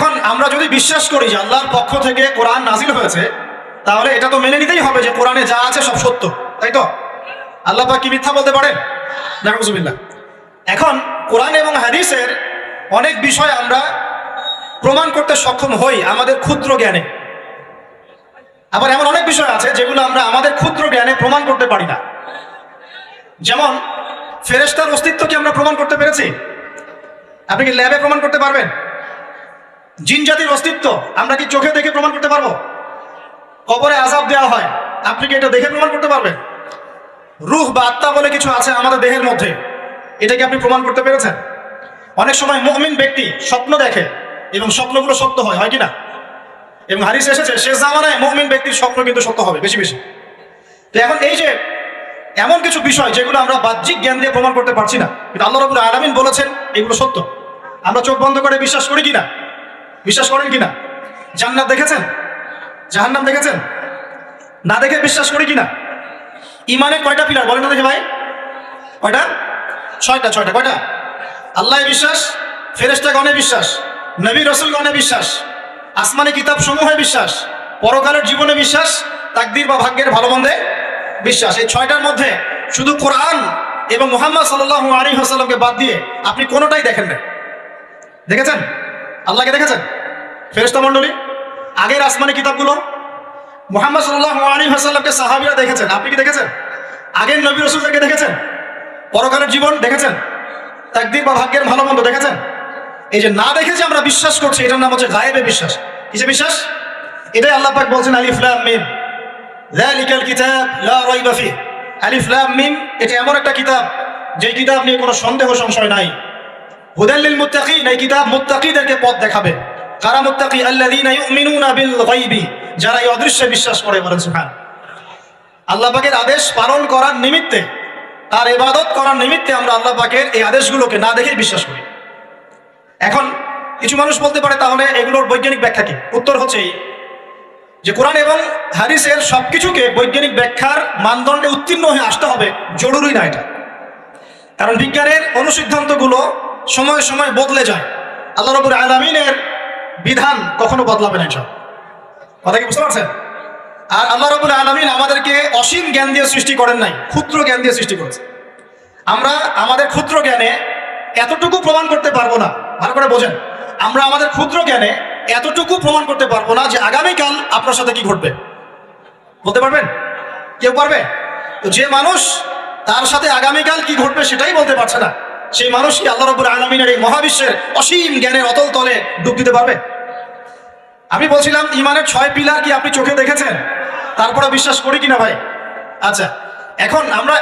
এখন আমরা যদি বিশ্বাস করি যে আল্লাহর পক্ষ থেকে কোরআন নাজিল হয়েছে, তাহলে এটা তো মেনে নিতেই হবে যে কোরআনে যা আছে সব সত্য, তাই তো? আল্লাহ পাক কি মিথ্যা বলতে পারেন? নাউযুবিল্লাহ। এখন কোরআন এবং হাদিসের অনেক বিষয় আমরা প্রমাণ করতে সক্ষম হই আমাদের ক্ষুদ্র জ্ঞানে। আবার এমন অনেক বিষয় আছে যেগুলো আমরা আমাদের ক্ষুদ্র জ্ঞানে প্রমাণ করতে পারি না। যেমন ফেরেশতার অস্তিত্ব কি আমরা প্রমাণ করতে পেরেছি? আপনি কি ল্যাবে প্রমাণ করতে পারবেন? জিন জাতির অস্তিত্ব আমরা কি চোখে দেখে প্রমাণ করতে পারবো? কবরে আযাব দেওয়া হয়, আপনি কি এটা দেখে প্রমাণ করতে পারবেন? রূহ বা আত্মা বলে কিছু আছে আমাদের দেহের মধ্যে, এটা কি আপনি প্রমাণ করতে পেরেছেন? অনেক সময় মুমিন ব্যক্তি স্বপ্ন দেখে এবং স্বপ্নগুলো সত্য হয়, হয় কি না? এবং হাদিসে এসেছে শেষ জামানায় মুমিন ব্যক্তির স্বপ্ন কিন্তু সত্য হবে বেশি বেশি। তো এখন এই যে এমন কিছু বিষয় যেগুলো আমরা বাহ্যিক জ্ঞান দিয়ে প্রমাণ করতে পারছি না, কিন্তু আল্লাহ রাব্বুল আলামিন বলেছেন এগুলো সত্য, আমরা চোখ বন্ধ করে বিশ্বাস করি কিনা? বিশ্বাস করেন কিনা? জান্নাত দেখেছেন? জাহান্নাম দেখেছেন? না দেখে বিশ্বাস করি কিনা? ইমানের কয়টা পিলার বলেন তো দেখে ভাই? কয়টা? ছয়টা। কয়টা? আল্লাহে বিশ্বাস, ফেরেশতাগণে বিশ্বাস, নবী রাসূলগণে বিশ্বাস, আসমানি কিতাব সমূহে বিশ্বাস, পরকালের জীবনে বিশ্বাস, তাকদীর বা ভাগ্যের ভালো মন্দে বিশ্বাস। এই ছয়টার মধ্যে শুধু কোরআন এবং মুহাম্মদ সাল্লাল্লাহু আলাইহি ওয়াসাল্লামকে বাদ দিয়ে আপনি কোনোটাই দেখেন না। দেখেছেন? আল্লাহকে দেখেছেন? ফেরেশতা মণ্ডলী, আগের আসমানি কিতাবগুলো, মুহাম্মদ সাল্লাল্লাহু আলাইহি ওয়াসাল্লামকে সাহাবীরা দেখেছেন, আপনি কি দেখেছেন? আগের নবী রাসূলদেরকে দেখেছেন? পরকালের জীবন দেখেছেন? তাকদীর বা ভাগ্যের ভালো মন্দ দেখেছেন? এই যে না দেখে যে আমরা বিশ্বাস করছি, এটার নাম হচ্ছে গায়েবে বিশ্বাস। কিসে বিশ্বাস? এটাই আল্লাহ পাক বলছেন আলিফ লাম মিম যালিকাল কিতাব লা রাইবা ফিহ। আলিফ লাম মিম এটা এমন একটা কিতাব যে কিতাব নিয়ে কোনো সন্দেহ সংশয় নাই। হুদাল লিল মুত্তাকিন, এই কিতাব মুত্তাকিদেরকে পথ দেখাবে। কারা মুত্তাকি? আল্লাযীনা ইউমিনুনা বিল গায়বি, যারা এই অদৃশ্যে বিশ্বাস করে। বলেন সুবহান। আল্লাহ পাকের আদেশ পালন করার নিমিত্তে, তার ইবাদত করার নিমিত্তে আমরা আল্লাহ পাকের এই আদেশগুলোকে না দেখেই বিশ্বাস করি। এখন কিছু মানুষ বলতে পারে তাহলে এগুলোর বৈজ্ঞানিক ব্যাখ্যা কি? উত্তর হচ্ছে যে কোরআন এবং হাদিসের সবকিছুকে বৈজ্ঞানিক ব্যাখ্যার মানদণ্ডে উত্তীর্ণ হয়ে আসতে হবে জরুরি না এটা। কারণ বিজ্ঞানের অনুসিদ্ধান্তগুলো সময়ে সময়ে বদলে যায়। আল্লাহ রাব্বুল আলামিনের বিধান কখনো বদলাবে না। এটা কথা কি বুঝতে পারছেন? আর আল্লাহ রাব্বুল আলামিন আমাদেরকে অসীম জ্ঞান দিয়ে সৃষ্টি করেন নাই, ক্ষুদ্র জ্ঞান দিয়ে সৃষ্টি করেছে। আমরা আমাদের ক্ষুদ্র জ্ঞানে এতটুকু প্রমাণ করতে পারবো না, ভালো করে বোঝেন, আমরা আমাদের ক্ষুদ্র জ্ঞানে এতটুকু প্রমাণ করতে পারবো না যে আগামীকাল আপনার সাথে কি ঘটবে। বলতে পারবেন? কেউ পারবে? তো যে মানুষ তার সাথে আগামীকাল কি ঘটবে সেটাই বলতে পারছে না, সেই মানুষ কি আল্লাহ রাব্বুল আলামিনের এই মহাবিশ্বের অসীম জ্ঞানের অতল তলে ডুব দিতে পারবে? আমি বলছিলাম ইমানের 6 পিলার কি আপনি চোখে দেখেছেন? তারপরে বিশ্বাস করি কিনা ভাই? আচ্ছা, এখন আমরা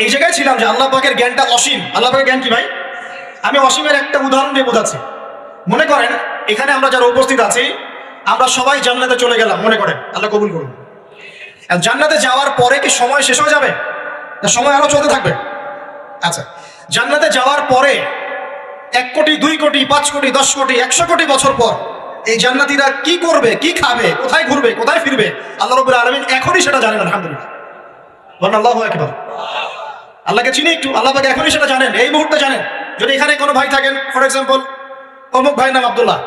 এই জায়গায় ছিলাম যে আল্লাহ পাকের জ্ঞানটা অসীম। আল্লাহ পাকের জ্ঞান কি ভাই? আমি অসীমের একটা উদাহরণ দিয়ে বোঝাচ্ছি। মনে করেন এখানে আমরা যারা উপস্থিত আছি আমরা সবাই জান্নাতে চলে গেলাম, মনে করেন, আল্লাহ কবুল করুন। জান্নাতে যাওয়ার পরে কি সময় শেষ হয়ে যাবে? না, সময় আরো চলতে থাকবে। আচ্ছা, জান্নাতে যাওয়ার পরে 1 কোটি, 2 কোটি, 5 কোটি, 10 কোটি, 100 কোটি বছর পর এই জান্নাতীরা কি করবে, কি খাবে, কোথায় ঘুরবে, কোথায় ফিরবে, আল্লাহ রাব্বুল আলামিন এখনই সেটা জানেন। আলহামদুলিল্লাহ, বলেন আল্লাহু আকবার। আল্লাহকে চিনি একটু, আল্লাহ পাক এখনই সেটা জানেন, এই মুহূর্তে জানেন। যদি এখানে কোনো ভাই থাকেন, ফর এক্সাম্পল অমুক ভাই নাম আব্দুল্লাহ,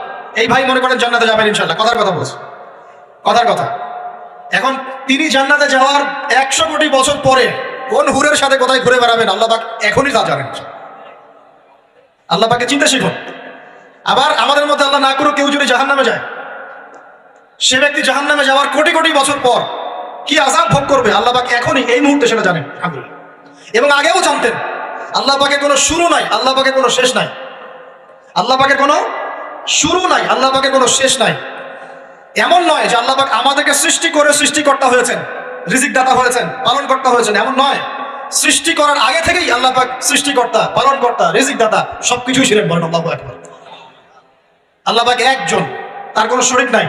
এই ভাই মনে করেন জান্নাতে যাবেন ইনশাআল্লাহ, কথার কথা বলছে, কথার কথা। এখন তিনি জান্নাতে যাওয়ার 100 কোটি বছর পরে কোন হুরের সাথে কোথায় ঘুরে বেড়াবেন আল্লাহ পাক এখনই তা জানেন। আল্লাহ পাককে চিন্তা শিখুন। আবার আমাদের মধ্যে আল্লাহ না করুক কেউ যদি জাহান্নামে যায়, সে ব্যক্তি জাহান্নামে যাওয়ার কোটি কোটি বছর পর কি আযাব ভোগ করবে আল্লাহ পাক এখনই এই মুহূর্তে সেটা জানেন। আলহামদুলিল্লাহ। এবং আগেও জানতেন। আল্লাহ পাকের কোনো শুরু নাই, আল্লাহ পাকের কোনো শেষ নাই। আল্লাহ পাকের কোনো শুরু নাই, আল্লাহ পাকের কোনো শেষ নাই। এমন নয় যে আল্লাহ পাক আমাদেরকে সৃষ্টি করে সৃষ্টিকর্তা হয়েছেন, রিজিক দাতা হয়েছেন, পালন কর্তা হয়েছেন, এমন নয়। সৃষ্টি করার আগে থেকেই আল্লাহ পাক সৃষ্টিকর্তা, পালন কর্তা, রিজিক দাতা সবকিছুই ছিলেন। বলেন আল্লাহু আকবার। আল্লাহ পাক একজন, তার কোনো শরীক নাই।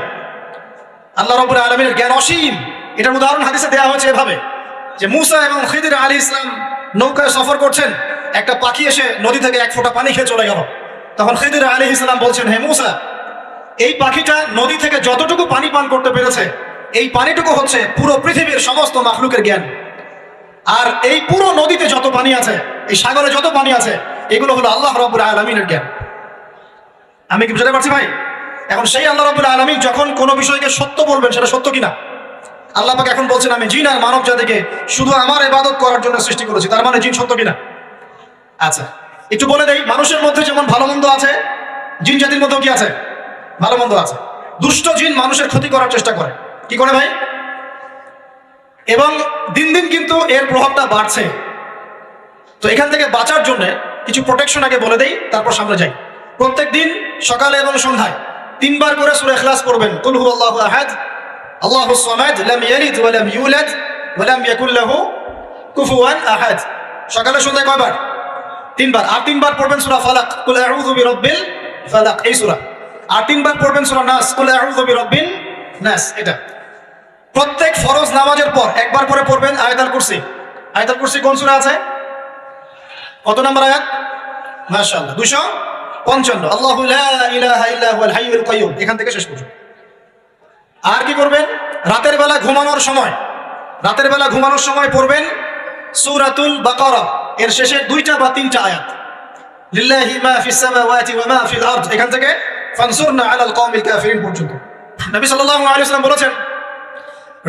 আল্লাহ রাব্বুল আলামিনের জ্ঞান অসীম। এটার উদাহরণ হাদিসে দেওয়া হয়েছে এভাবে যে মুসা এবং খিদির আলাইহিস সালাম নৌকায় সফর করছেন, একটা পাখি এসে নদী থেকে 1 ফোঁটা পানি খেয়ে চলে গেল। তখন খিদির আলাইহিস সালাম বলছেন, হে মুসা, এই পাখিটা নদী থেকে যতটুকু পানি পান করতে পেরেছে, এই পানিটুকু হচ্ছে পুরো পৃথিবীর সমস্ত মাখলুকের জ্ঞান। আর এই পুরো নদীতে যত পানি আছে, এই সাগরে যত পানি আছে, এগুলো হলো আল্লাহ রাব্বুল আলামিনের জ্ঞান। আমি কি বুঝতে পারছি ভাই? এখন সেই আল্লাহ রাব্বুল আলামিন যখন কোনো বিষয়কে সত্য বলবেন, সেটা সত্য কিনা? আল্লাহ পাক এখন বলছেন, আমি জিন আর মানব জাতিকে শুধু আমার ইবাদত করার জন্য সৃষ্টি করেছি। তার মানে জিন সত্য কিনা? আচ্ছা, একটু বলে দেই, মানুষের মধ্যে যেমন ভালো মন্দ আছে, জিন জাতির মধ্যেও কি আছে? ভালো মন্দ আছে। দুষ্ট জিন মানুষের ক্ষতি করার চেষ্টা করে। কি করে ভাই? এবং দিন দিন কিন্তু এর প্রভাবটা বাড়ছে। তো এখান থেকে বাঁচার জন্য কিছু প্রোটেকশন আগে বলে দেই, তারপর সামনে যাই। প্রত্যেক দিন সকালে এবং সন্ধ্যায় 3 বার করে সূরা ইখলাস পড়বেন। কুল হুয়াল্লাহু আহাদ, আল্লাহুস সামাদ, লাম ইয়ালিদ ওয়া লাম ইউলাদ ওয়া লাম ইয়াকুল লাহু কুফুয়ান আহাদ। সকালে সন্ধ্যায় কয়বার? 3 বার। আর 3 বার পড়বেন সূরা ফালাক, কুল আউযু বিরাব্বিল ফালাক, এই সূরা। আর 3 বার পড়বেন সূরা নাস, কুল আউযু বিরাব্বিন নাস, এটা। প্রত্যেক ফরজ নামাজের পর একবার করে পড়বেন আয়াতুল কুরসি। আয়াতুল কুরসি কোন সূরা আছে? কত নম্বর আয়াত? মাশাআল্লাহ, 255। আল্লাহু লা ইলাহা ইল্লা হুয়াল হাইয়ুল কাইয়্যুম, এখান থেকে শেষ পর্যন্ত। আর কি করবেন? রাতের বেলা ঘুমানোর সময় পড়বেন সূরাতুল বাকারা এর শেষের 2টা বা 3টা আয়াত। লিল্লাহি মা ফিস সামাওয়াতি ওয়া মা ফিল আরদ, এখান থেকে ফানসুরনা আলাল কওমিল কাফিরিন পর্যন্ত। নবী সাল্লাল্লাহু আলাইহি ওয়াসাল্লাম বলেছেন,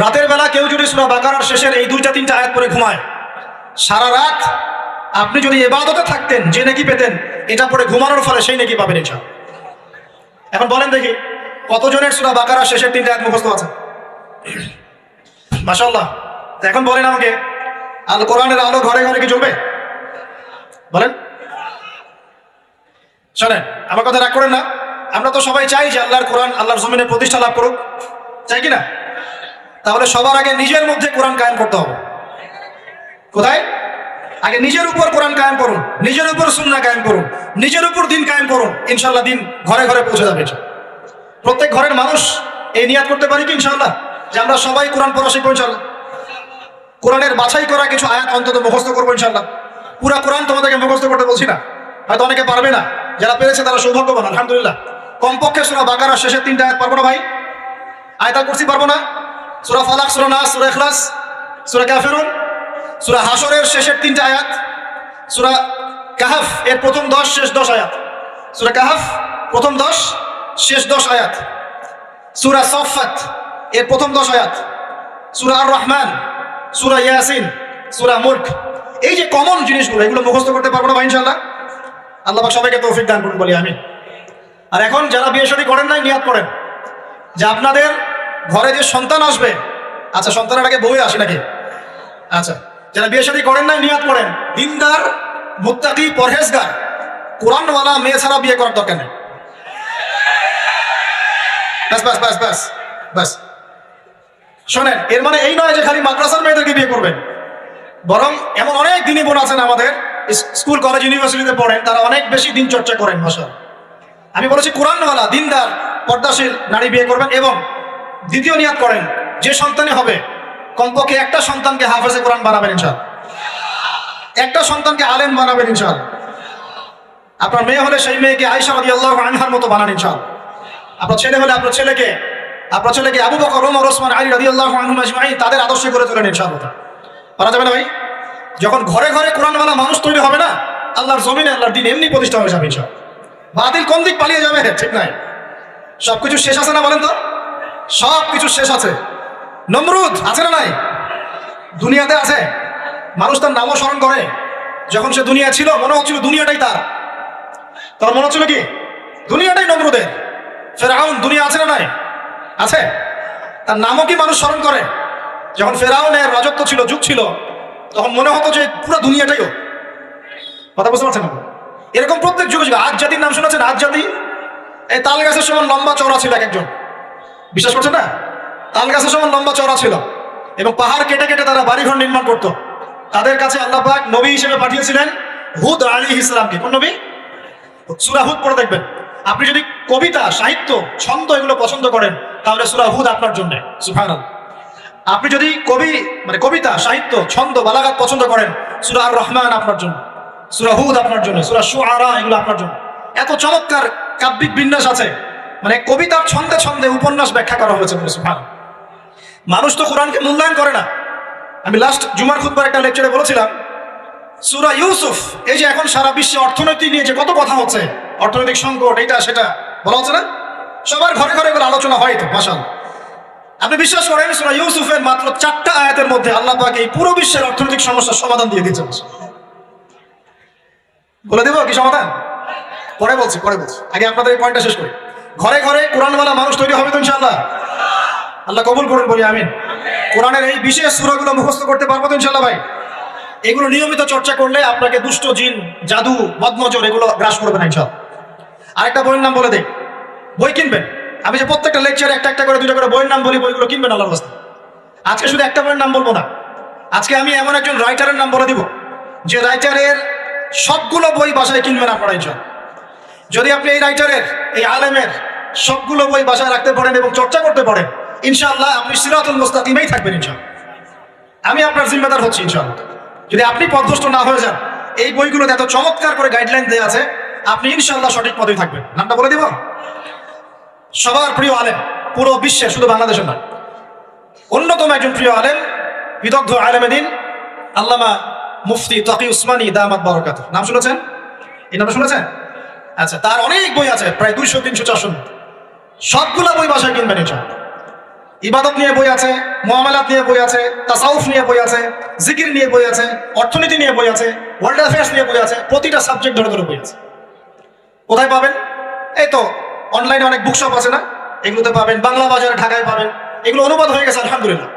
রাতের বেলা কেউ যদি সূরা বাকারার শেষের এই 2টা 3টা আয়াত পড়ে ঘুমায়, সারা রাত আপনি যদি ইবাদতে থাকতেন যে নেকি পেতেন, এটা পড়ে ঘুমানোর ফলে সেই নেকি পাবেন ইনশাআল্লাহ। এখন বলেন দেখি, কতজনের সূরা বাকারার শেষের 3টা আয়াত মুখস্থ আছে? মাশাআল্লাহ। এখন বলেন আমাকে, আল কোরআনের আলো ঘরে ঘরে কি জ্বলবে? বলেন। শোনেন, আমার কথা রাগ করেন না। আমরা তো সবাই চাই যে আল্লাহর কোরআন আল্লাহর জমিনে প্রতিষ্ঠা লাভ করুক, চাই কি না? তাহলে সবার আগে নিজের মধ্যে কোরআন কায়েম করতে হবে। কোথায়? আগে নিজের উপর কোরআন কায়েম করুন, নিজের উপর সুন্নাহ কায়েম করুন, নিজের উপর দিন কায়েম করুন। ইনশাআল্লাহ দিন ঘরে ঘরে পৌঁছে যাবে। প্রত্যেক ঘরের মানুষ এই নিয়াত করতে পারি কি ইনশাআল্লাহ, যে আমরা সবাই কোরআন পড়া শিখবো ইনশাআল্লাহ। কোরআনের বাছাই করা কিছু আয়াত অন্তত মুখস্থ করবো ইনশাআল্লাহ। পুরা কোরআন তোমাদেরকে মুখস্থ করতে বলছি না, হয়তো অনেকে পারবে না, যারা পেরেছে তারা সৌভাগ্যবান, আলহামদুলিল্লাহ। কমপক্ষে সূরা বাকারার শেষের 3টা আয়াত পারবো না ভাই? আয়াতুল কুরসি পারবো না? সূরা ফালাক, সূরা নাস, সূরা ইখলাস, সূরা কাফিরুন, সূরা হাশরের শেষের 3টা আয়াত, সূরা কাহাফ এর প্রথম 10 শেষ 10 আয়াত, সূরা কাহাফ প্রথম 10 শেষ 10 আয়াত, সূরা সাফফাত এর প্রথম 10 আয়াত, সূরা আর রহমান, সূরা ইয়াসিন, সূরা মুলক। এই যে কমন জিনিসগুলো, এগুলো মুখস্থ করতে পারবো না ভাই ইনশাআল্লাহ? আল্লাহ পাক সবাইকে তৌফিক দান করুন, বলি আমিন। আর এখন যারা বিয়ে শাদী করেন নাই, নিয়াত করেন যে আপনাদের ঘরে যে সন্তান আসবে, আচ্ছা সন্তানের আগে বউয়ে আসে নাকি? আচ্ছা, যারা বিয়ে শাদী করেন নাই নিয়াত করেন, দিনদার, মুত্তাকি, পরহেজগার, কোরআনওয়ালা মেয়ে ছাড়া বিয়ে করার দরকার নেই। বাস বাস বাস বাস বাস। শোনেন, এর মানে এই নয় যে খালি মাদ্রাসার মেয়েদেরকে বিয়ে করবেন, বরং এমন অনেক দিনী বোন আছেন আমাদের স্কুল কলেজ ইউনিভার্সিটিতে পড়েন, তারা অনেক বেশি দিন চর্চা করেন। মাশাআল্লাহ। আমি বলেছি কোরআনওয়ালা দিনদার পর্দাশীল নারী বিয়ে করবেন, এবং দ্বিতীয় নিয়াত করেন যে সন্তানই হবে কমপক্ষে একটা সন্তানকে হাফেজে কোরআন বানাবেন ইনশাআল্লাহ, একটা সন্তানকে আলেম বানাবেন ইনশাআল্লাহ। আপনার মেয়ে হলে সেই মেয়েকে আয়েশা রাদিয়াল্লাহু আনহার মতো বানান ইনশাআল্লাহ। আপনার ছেলে হলে আপনার ছেলেকে আবু বকর, ওমর, ওসমান, আলী রাদিয়াল্লাহু আনহুম আজমাইন তাদের আদর্শে করে তোলেন ইনশাআল্লাহ। পারা যাবে না ভাই? যখন ঘরে ঘরে কোরআনওয়ালা মানুষ তৈরি হবে না, আল্লাহর জমিনে আল্লাহর দিন এমনি প্রতিষ্ঠা হয়ে যাবে ইনশাআল্লাহ। বাতিল কোন দিক পালিয়ে যাবে? ঠিক নাই? সবকিছু শেষ আছে না বলেন তো? সব কিছু শেষ আছে। নমরুদ আছে না নাই? দুনিয়াতে আছে। মানুষ তার নামও স্মরণ করে। যখন সে দুনিয়া ছিল মনে হচ্ছিল দুনিয়াটাই তার, তখন মনে হচ্ছিল কি দুনিয়াটাই নমরুদের। ফেরাউন দুনিয়া আছে না নাই? আছে। তার নামও কি মানুষ স্মরণ করে? যখন ফেরাউনের রাজত্ব ছিল, যুগ ছিল, তখন মনে হতো যে পুরো দুনিয়াটাইও। কথা বুঝতে পারছেন? এরকম প্রত্যেক যুগে যুগে। আজ জাতির নাম শুনেছেন? আজ জাতি এই তাল গাছের সমান লম্বা চওড়া ছিল এক একজন, বিশ্বাস করছেন না? তাল গাছের সমান লম্বা চওড়া ছিল, এবং পাহাড় কেটে কেটে তারা বাড়িঘর নির্মাণ করত। তাদের কাছে আল্লাহ পাক নবী হিসেবে পাঠিয়েছিলেন হুদ আলাইহিস সালামকে। কোন নবী? সূরা হুদ পড়ে দেখবেন। আপনি যদি কবিতা, সাহিত্য, ছন্দ এগুলো পছন্দ করেন, তাহলে সূরা হুদ আপনার জন্য। সুবহানাল্লাহ। আপনি যদি কবিতা, সাহিত্য, ছন্দ, বালাগাত পছন্দ করেন, সূরা আর রহমান আপনার জন্য, সূরা হুদ আপনার জন্য, সূরা শুআরা এগুলো আপনার জন্য। এত চমৎকার কাব্যিক বিন্যাস আছে, মানে কবিতার ছন্দে ছন্দে উপন্যাস ব্যাখ্যা করা হয়েছে। সুবহানাল্লাহ। মানুষ তো কোরআনকে মূল্যায়ন করে না। আমি লাস্ট জুমার খুতবার একটা লেকচারে বলেছিলাম, সূরা ইউসুফ, এই যে এখন সারা বিশ্বে অর্থনীতি নিয়ে যে কত কথা হচ্ছে, অর্থনৈতিক সংকট, এইটা সেটা বলা হচ্ছে না, সবার ঘরে ঘরে এগুলো আলোচনা হয় তো মাশাআল্লাহ। আপনি বিশ্বাস করেন সূরা ইউসুফের মাত্র 4টা আয়াতের মধ্যে আল্লাহ পাক এই পুরো বিশ্বের অর্থনৈতিক সমস্যার সমাধান দিয়ে দিয়েছেন। বলে দেবো কি সমাধান? পরে বলছি। আগে আপনাদের এই পয়েন্টটা শেষ করি। ঘরে ঘরে কোরআনওয়ালা মানুষ তৈরি হবে তো ইনশাআল্লাহ? আল্লাহ কবুল করুন, বলি আমিন। কোরআনের এই বিশেষ সূরাগুলো মুখস্থ করতে পারবো তো ইনশাআল্লাহ ভাই? এগুলো নিয়মিত চর্চা করলে আপনাকে দুষ্ট জিন, জাদু, বদনজর এগুলো গ্রাস করবে না ইনশাআল্লাহ। আরেকটা বইয়ের নাম বলে দেই, বই কিনবেন। আমি যে প্রত্যেকটা লেকচারে একটা করে 2টা করে বইয়ের নাম বলি, বইগুলো কিনবেন আল্লাহর রাস্তায়। আজকে শুধু একটা বইয়ের নাম বলবো না, আজকে আমি এমন একজন রাইটারের নাম বলে দিব যে রাইটারের সবগুলো বই বাসায় কিনবেন আপনারা ইনশাআল্লাহ। যদি আপনি এই রাইটারের, এই আলেমের সবগুলো বই বাসায় রাখতে পারেন এবং চর্চা করতে পারেন, ইনশাআল্লাহ আপনি সিরাতুল মুস্তাকিমেই থাকবেন ইনশাআল্লাহ। আমি আপনার জিম্মেদার হচ্ছি ইনশাআল্লাহ। যদি আপনি পথভ্রষ্ট না হয়ে যান, এই বইগুলোতে এত চমৎকার করে গাইডলাইন দেওয়া আছে, আপনি ইনশাআল্লাহ সঠিক পথেই থাকবেন। নামটা বলে দিব, সবার প্রিয় আলেম, পুরো বিশ্বের, শুধু বাংলাদেশের নয়, অন্যতম একজন প্রিয় আলেম, বিদগ্ধ আলেমে দ্বীন আল্লামা মুফতি তাকি উসমানী দামাত বারাকাতুহু। নাম শুনেছেন? এই নামটা শুনেছেন? আচ্ছা, তার অনেক বই আছে, প্রায় 200, 300, 400। সবগুলা বই বাসায় কিনবেন ইনশাআল্লাহ। ইবাদত নিয়ে বই আছে, মুআমালাত নিয়ে বই আছে, তাসাউফ নিয়ে বই আছে, জিকির নিয়ে বই আছে, অর্থনীতি নিয়ে বই আছে, ওয়ার্ল্ড অ্যাফেয়ার্স নিয়ে বই আছে, প্রতিটা সাবজেক্ট ধরে ধরে বই আছে। কোথায় পাবেন? এই তো অনলাইনে অনেক বুকশপ আছে না, এগুলোতে পাবেন। বাংলা বাজারে, ঢাকায় পাবেন। এগুলো অনুবাদ হয়ে গেছে আলহামদুলিল্লাহ।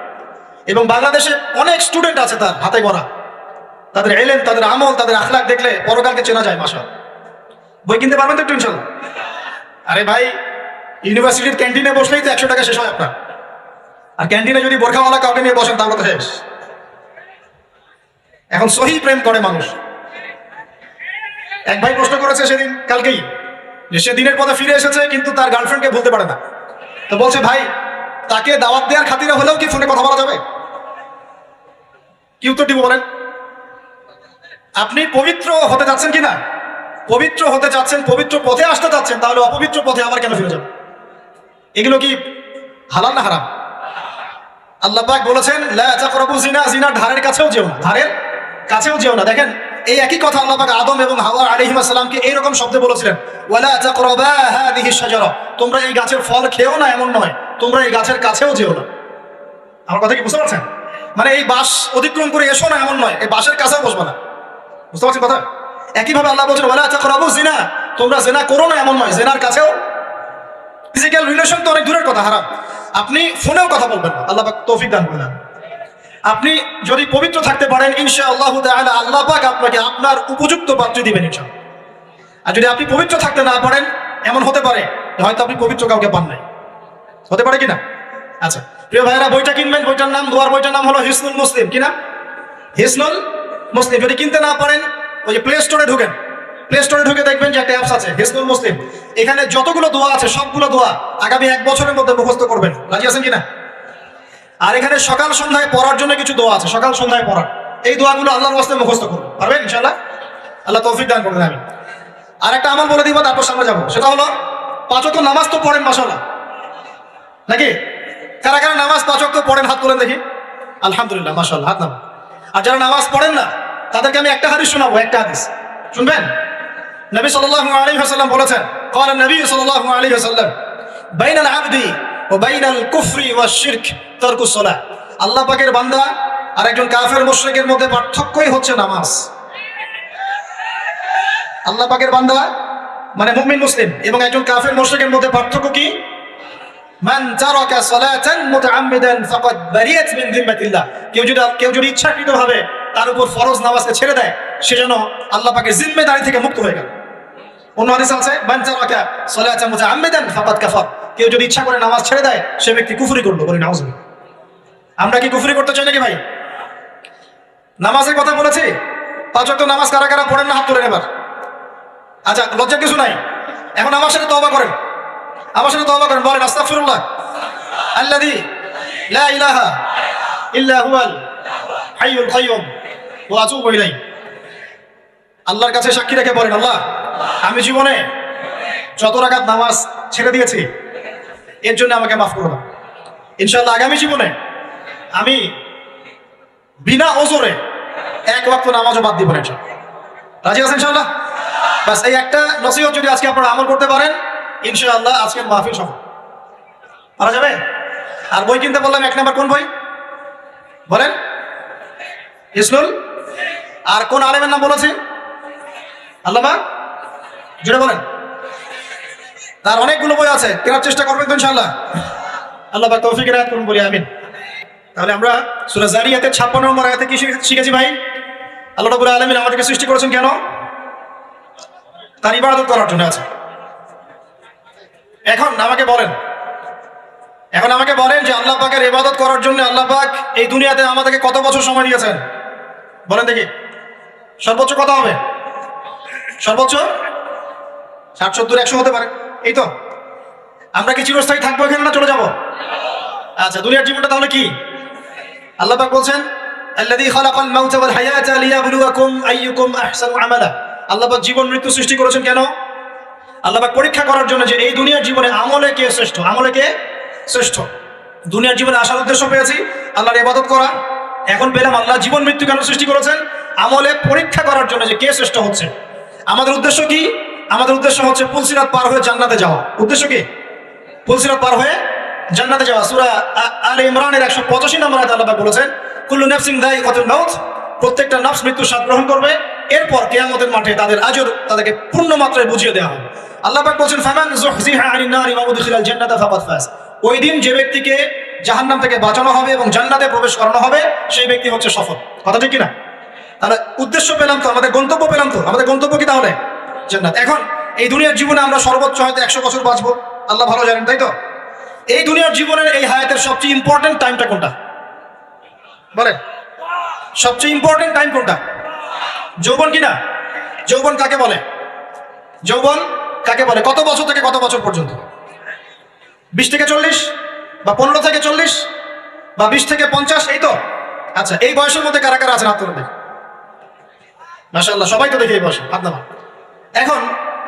এবং বাংলাদেশে অনেক স্টুডেন্ট আছে তার হাতে গড়া, তাদের ইলম, তাদের আমল, তাদের আখলাক দেখলে পরকালকে চেনা যায় মাশাআল্লাহ। বই কিনতে পারবেন তো একটু ইনশাআল্লাহ? আরে ভাই, ইউনিভার্সিটির ক্যান্টিনে বসলেই তো 100 টাকা শেষ হয় আপনার। আর ক্যান্টিনে যদি বোরখাওয়ালা কাউকে নিয়ে বসেন তাহলে তো শেষ। এখন সহি প্রেম করে মানুষ। এক ভাই প্রশ্ন করেছে সেদিন, কালকেই, যে সে দিনের পথে ফিরে এসেছে কিন্তু তার গার্লফ্রেন্ডকে ভুলতে পারে না। তো বলছে, ভাই তাকে দাওয়াত দেওয়ার খাতিরে হলেও কি ফোনে কথা বলা যাবে? কি উত্তর দিব বলেন? আপনি পবিত্র হতে যাচ্ছেন কিনা? পবিত্র হতে যাচ্ছেন, পবিত্র পথে আসতে যাচ্ছেন, তাহলে অপবিত্র পথে আবার কেন ফিরে যাবেন? এগুলো কি হালাল না হারাম? আল্লাহ পাক বলেছেন, লা তাকরাবু জিনা, জিনার ধারের কাছেও যেও না, ধারের কাছেও যেও না। দেখেন, এই একই কথা আল্লাহ পাক আদম এবং হাওয়া আলাইহিস সালামকে এইরকম শব্দে বলেছিলেন, ওয়ালা তাকরাবা হাদিহি শাজারা, তোমরা এই গাছের ফল খেও না এমন নয়, তোমরা এই গাছের কাছেও যেও না। আমার কথা কি বুঝতে পারছেন? মানে এই বাস অতিক্রম করে এসো না এমন নয়, এই বাসের কাছেও বসবে না। বুঝতে পারছেন কথা? একইভাবে আল্লাহ বলছেন, ওয়ালা তাকরাবু জিনা, তোমরা জিনা করো না এমন নয়, জিনার কাছেও। ফিজিক্যাল রিলেশন তো অনেক দূরের কথা, হারাম। আপনি ফোনেও কথা বলবেন না, আল্লাহ পাক তৌফিক দান করেন। আপনি যদি পবিত্র থাকতে পারেন ইনশাআল্লাহ তাআলা, আল্লাহ পাক আপনাকে আপনার উপযুক্ত পাত্র দিবেন ইনশাআল্লাহ। আর যদি আপনি পবিত্র থাকতে না পারেন, এমন হতে পারে হয়তো আপনি পবিত্র কাউকে পান নাই, হতে পারে কিনা? আচ্ছা প্রিয় ভাইয়েরা, বইটা কিনবেন। বইটার নাম, দোয়ার বইটার নাম হলো হিসনুল মুসলিম। কি নাম? হিসনুল মুসলিম। যদি কিনতে না পারেন, ওই যে প্লে স্টোরে ঢুকেন, প্লে স্টোরে ঢুকে দেখবেন যে একটা অ্যাপস আছে হিসনুল মুসলিম। এখানে যতগুলো দোয়া আছে সবগুলো দোয়া আগামী 1 বছরের মধ্যে মুখস্থ করবেন। রাজি আছেন কিনা? আর এখানে সকাল সন্ধ্যায় পড়ার জন্য কিছু দোয়া আছে, সকাল সন্ধ্যায় পড়ার। এই দোয়াগুলো আল্লাহর ওয়াস্তে মুখস্থ করবেন, পারবেন ইনশাআল্লাহ? আল্লাহ তৌফিক দান করবেন। আমি আর একটা আমল বলে দিব, তারপর সামনে যাবো। সেটা হলো 5 ওয়াক্ত নামাজ তো পড়েন মাশাআল্লাহ, নাকি? কারা কারা নামাজ 5 ওয়াক্ত পড়েন হাত তোলেন দেখি। আলহামদুলিল্লাহ, মাশাআল্লাহ, হাত নাম। আর যারা নামাজ পড়েন না, তাদেরকে আমি একটা হাদিস শোনাবো, একটা হাদিস শুনবেন। নবী সাল্লাল্লাহু আলাইহি ওয়াসাল্লাম বলেছেন, قال النبي صلى الله عليه وسلم بين العبد وبين الكفر والشرك ترك الصلاة। আল্লাহ পাকের বান্দা আর একজন কাফের মুশরিকের মধ্যে পার্থক্যই হচ্ছে নামাজ। আল্লাহ পাকের বান্দা মানে মুমিন মুসলিম এবং একজন কাফের মুশরিকের মধ্যে পার্থক্য কি? মান তারাকা সালাতান মুতাআম্মিদান ফাকাদ বারিয়াত মিন যিম্মাতিল্লাহ। কেউ যদি ইচ্ছাকৃতভাবে তার উপর ফরজ নামাজকে ছেড়ে দেয়, সে যেন আল্লাহ পাকের জিম্মেদারি থেকে মুক্ত হয়ে গেল। অন্য হাদিসে আছে, মান তারাকা সালাতান মুতাআম্মিদান ফাকাদ কাফার। কেউ যদি ইচ্ছা করে নামাজ ছেড়ে দেয়, সে ব্যক্তি কুফরি করলো। বলি নাউজুবিল্লাহ। আমরা কি কুফরি করতে চাই নাকি ভাই? নামাজের কথা বলেছি। 5 ওয়াক্ত নামাজ কারা কারা পড়েন না হাত তোলেন এবার। আচ্ছা, লজ্জার কিছু নাই। এখন আমার সাথে তওবা করেন, আমার সাথে তওবা করেন। বলেন, আস্তাগফিরুল্লাহ আল্লাযী লা ইলাহা ইল্লা হুয়াল হাইয়ুল কাইয়্যুম ওয়া আতুবু ইলাইহি। আল্লাহর কাছে সাক্ষী রেখে বলেন, আল্লাহ, আমি জীবনে যত রাকাত নামাজ ছেড়ে দিয়েছি, এর জন্য আমাকে মাফ করো না। ইনশাআল্লাহ আগামী জীবনে আমি বিনা ওজরে 1 ওয়াক্ত নামাজও বাদ দিব না ইনশাআল্লাহ। রাজি আছেন ইনশাআল্লাহ? বাস এই একটা নসিহত যদি আজকে আপনারা আমল করতে পারেন, ইনশাআল্লাহ আজকের মাহফিল সফল। পারা যাবে? আর বই কিনতে বললাম 1 নাম্বার কোন বই বলেন? ইসনুল। আর কোন আলেমের নাম বলেছে? আল্লামা, জুড়ে বলেন। তার অনেকগুলো বই আছে, কেনার চেষ্টা করবেন তো ইনশাআল্লাহ। আল্লাহ পাক তৌফিক এনায়েত করুন, বলি আমিন। তাহলে আমরা সূরা যারিয়াতের 56 নম্বর আয়াতে কি শিখেছি ভাই? আল্লাহ রাব্বুল আলামিন আমাদেরকে সৃষ্টি করেছেন কেন? তার ইবাদত করার জন্য আছে। এখন আমাকে বলেন যে আল্লাহ পাকের ইবাদত করার জন্য আল্লাহ পাক এই দুনিয়াতে আমাদেরকে কত বছর সময় দিয়েছেন বলেন দেখি? সর্বোচ্চ কত হবে? সর্বোচ্চ 60, 70, 100 হতে পারে। এই তো। আমরা কি চিরস্থায়ী থাকবো এখানে না চলে যাব? আচ্ছা, দুনিয়ার জীবনটা তাহলে কি? আল্লাহ পাক বলছেন আল্লাযী খালাকাল মাউতা ওয়াল হায়াতা লিয়াবলুয়াকুম আইয়ুকুম আহসানু আমালা। আল্লাহ পাক জীবন মৃত্যু সৃষ্টি করেছেন কেন? আল্লাহ পাক পরীক্ষা করার জন্য যে এই দুনিয়ার জীবনে আমলে কে শ্রেষ্ঠ, আমলে কে শ্রেষ্ঠ। দুনিয়ার জীবনে আসার উদ্দেশ্য পেয়েছি আল্লাহর ইবাদত করা, এখন পেলাম আল্লাহ জীবন মৃত্যু কেন সৃষ্টি করেছেন? আমলে পরীক্ষা করার জন্য যে কে শ্রেষ্ঠ হচ্ছে। আমাদের উদ্দেশ্য কি? আমাদের উদ্দেশ্য হচ্ছে পুলসিরাত পার হয়ে জান্নাতে যাওয়া। উদ্দেশ্য কি? পুলসিরাত পার হয়ে জান্নাতে যাওয়া। সূরা আলে ইমরানের 185 নম্বর আয়াতে আল্লাহ পাক বলেছেন কুল্লু নাফসিন যায়িকাতুল মাউত, প্রত্যেকটা নফস মৃত্যুর স্বাদ গ্রহণ করবে, এরপর কিয়ামতের মাঠে তাদের আজর তাদেরকে পূর্ণ মাত্রায় বুঝিয়ে দেওয়া হবে। আল্লাহ পাক বলেন ফামান যুহজিহা আনিন নারি ওয়া উদখিলাল জান্নাতা ফাকাদ ফাজ। ওই দিন যে ব্যক্তিকে জাহান্নাম থেকে বাঁচানো হবে এবং জান্নাতে প্রবেশ করানো হবে সেই ব্যক্তি হচ্ছে সফল। কথা ঠিক কিনা? তাহলে উদ্দেশ্য পেলাম তো, আমাদের গন্তব্য পেলাম তো। আমাদের গন্তব্য কি তাহলে? জান্নাত। এখন এই দুনিয়ার জীবনে আমরা সর্বোচ্চ হয়তো 100 বছর বাঁচবো, আল্লাহ ভালো জানেন, তাই তো? এই দুনিয়ার জীবনের এই হায়াতের সবচেয়ে ইম্পর্টেন্ট টাইমটা কোনটা বলেন? সবচেয়ে ইম্পর্টেন্ট টাইম কোনটা? যৌবন কিনা? যৌবন কাকে বলে? যৌবন কাকে বলে? কত বছর থেকে কত বছর পর্যন্ত? 20 থেকে 40 বা 15 থেকে 40 বা 20 থেকে 50, এই তো। আচ্ছা, এই বয়সের মধ্যে কারা কারা আছেন হাত তুলে দেখি? মাশাআল্লাহ, সবাই তো দেখি এই বয়সে হাত নামান। এখন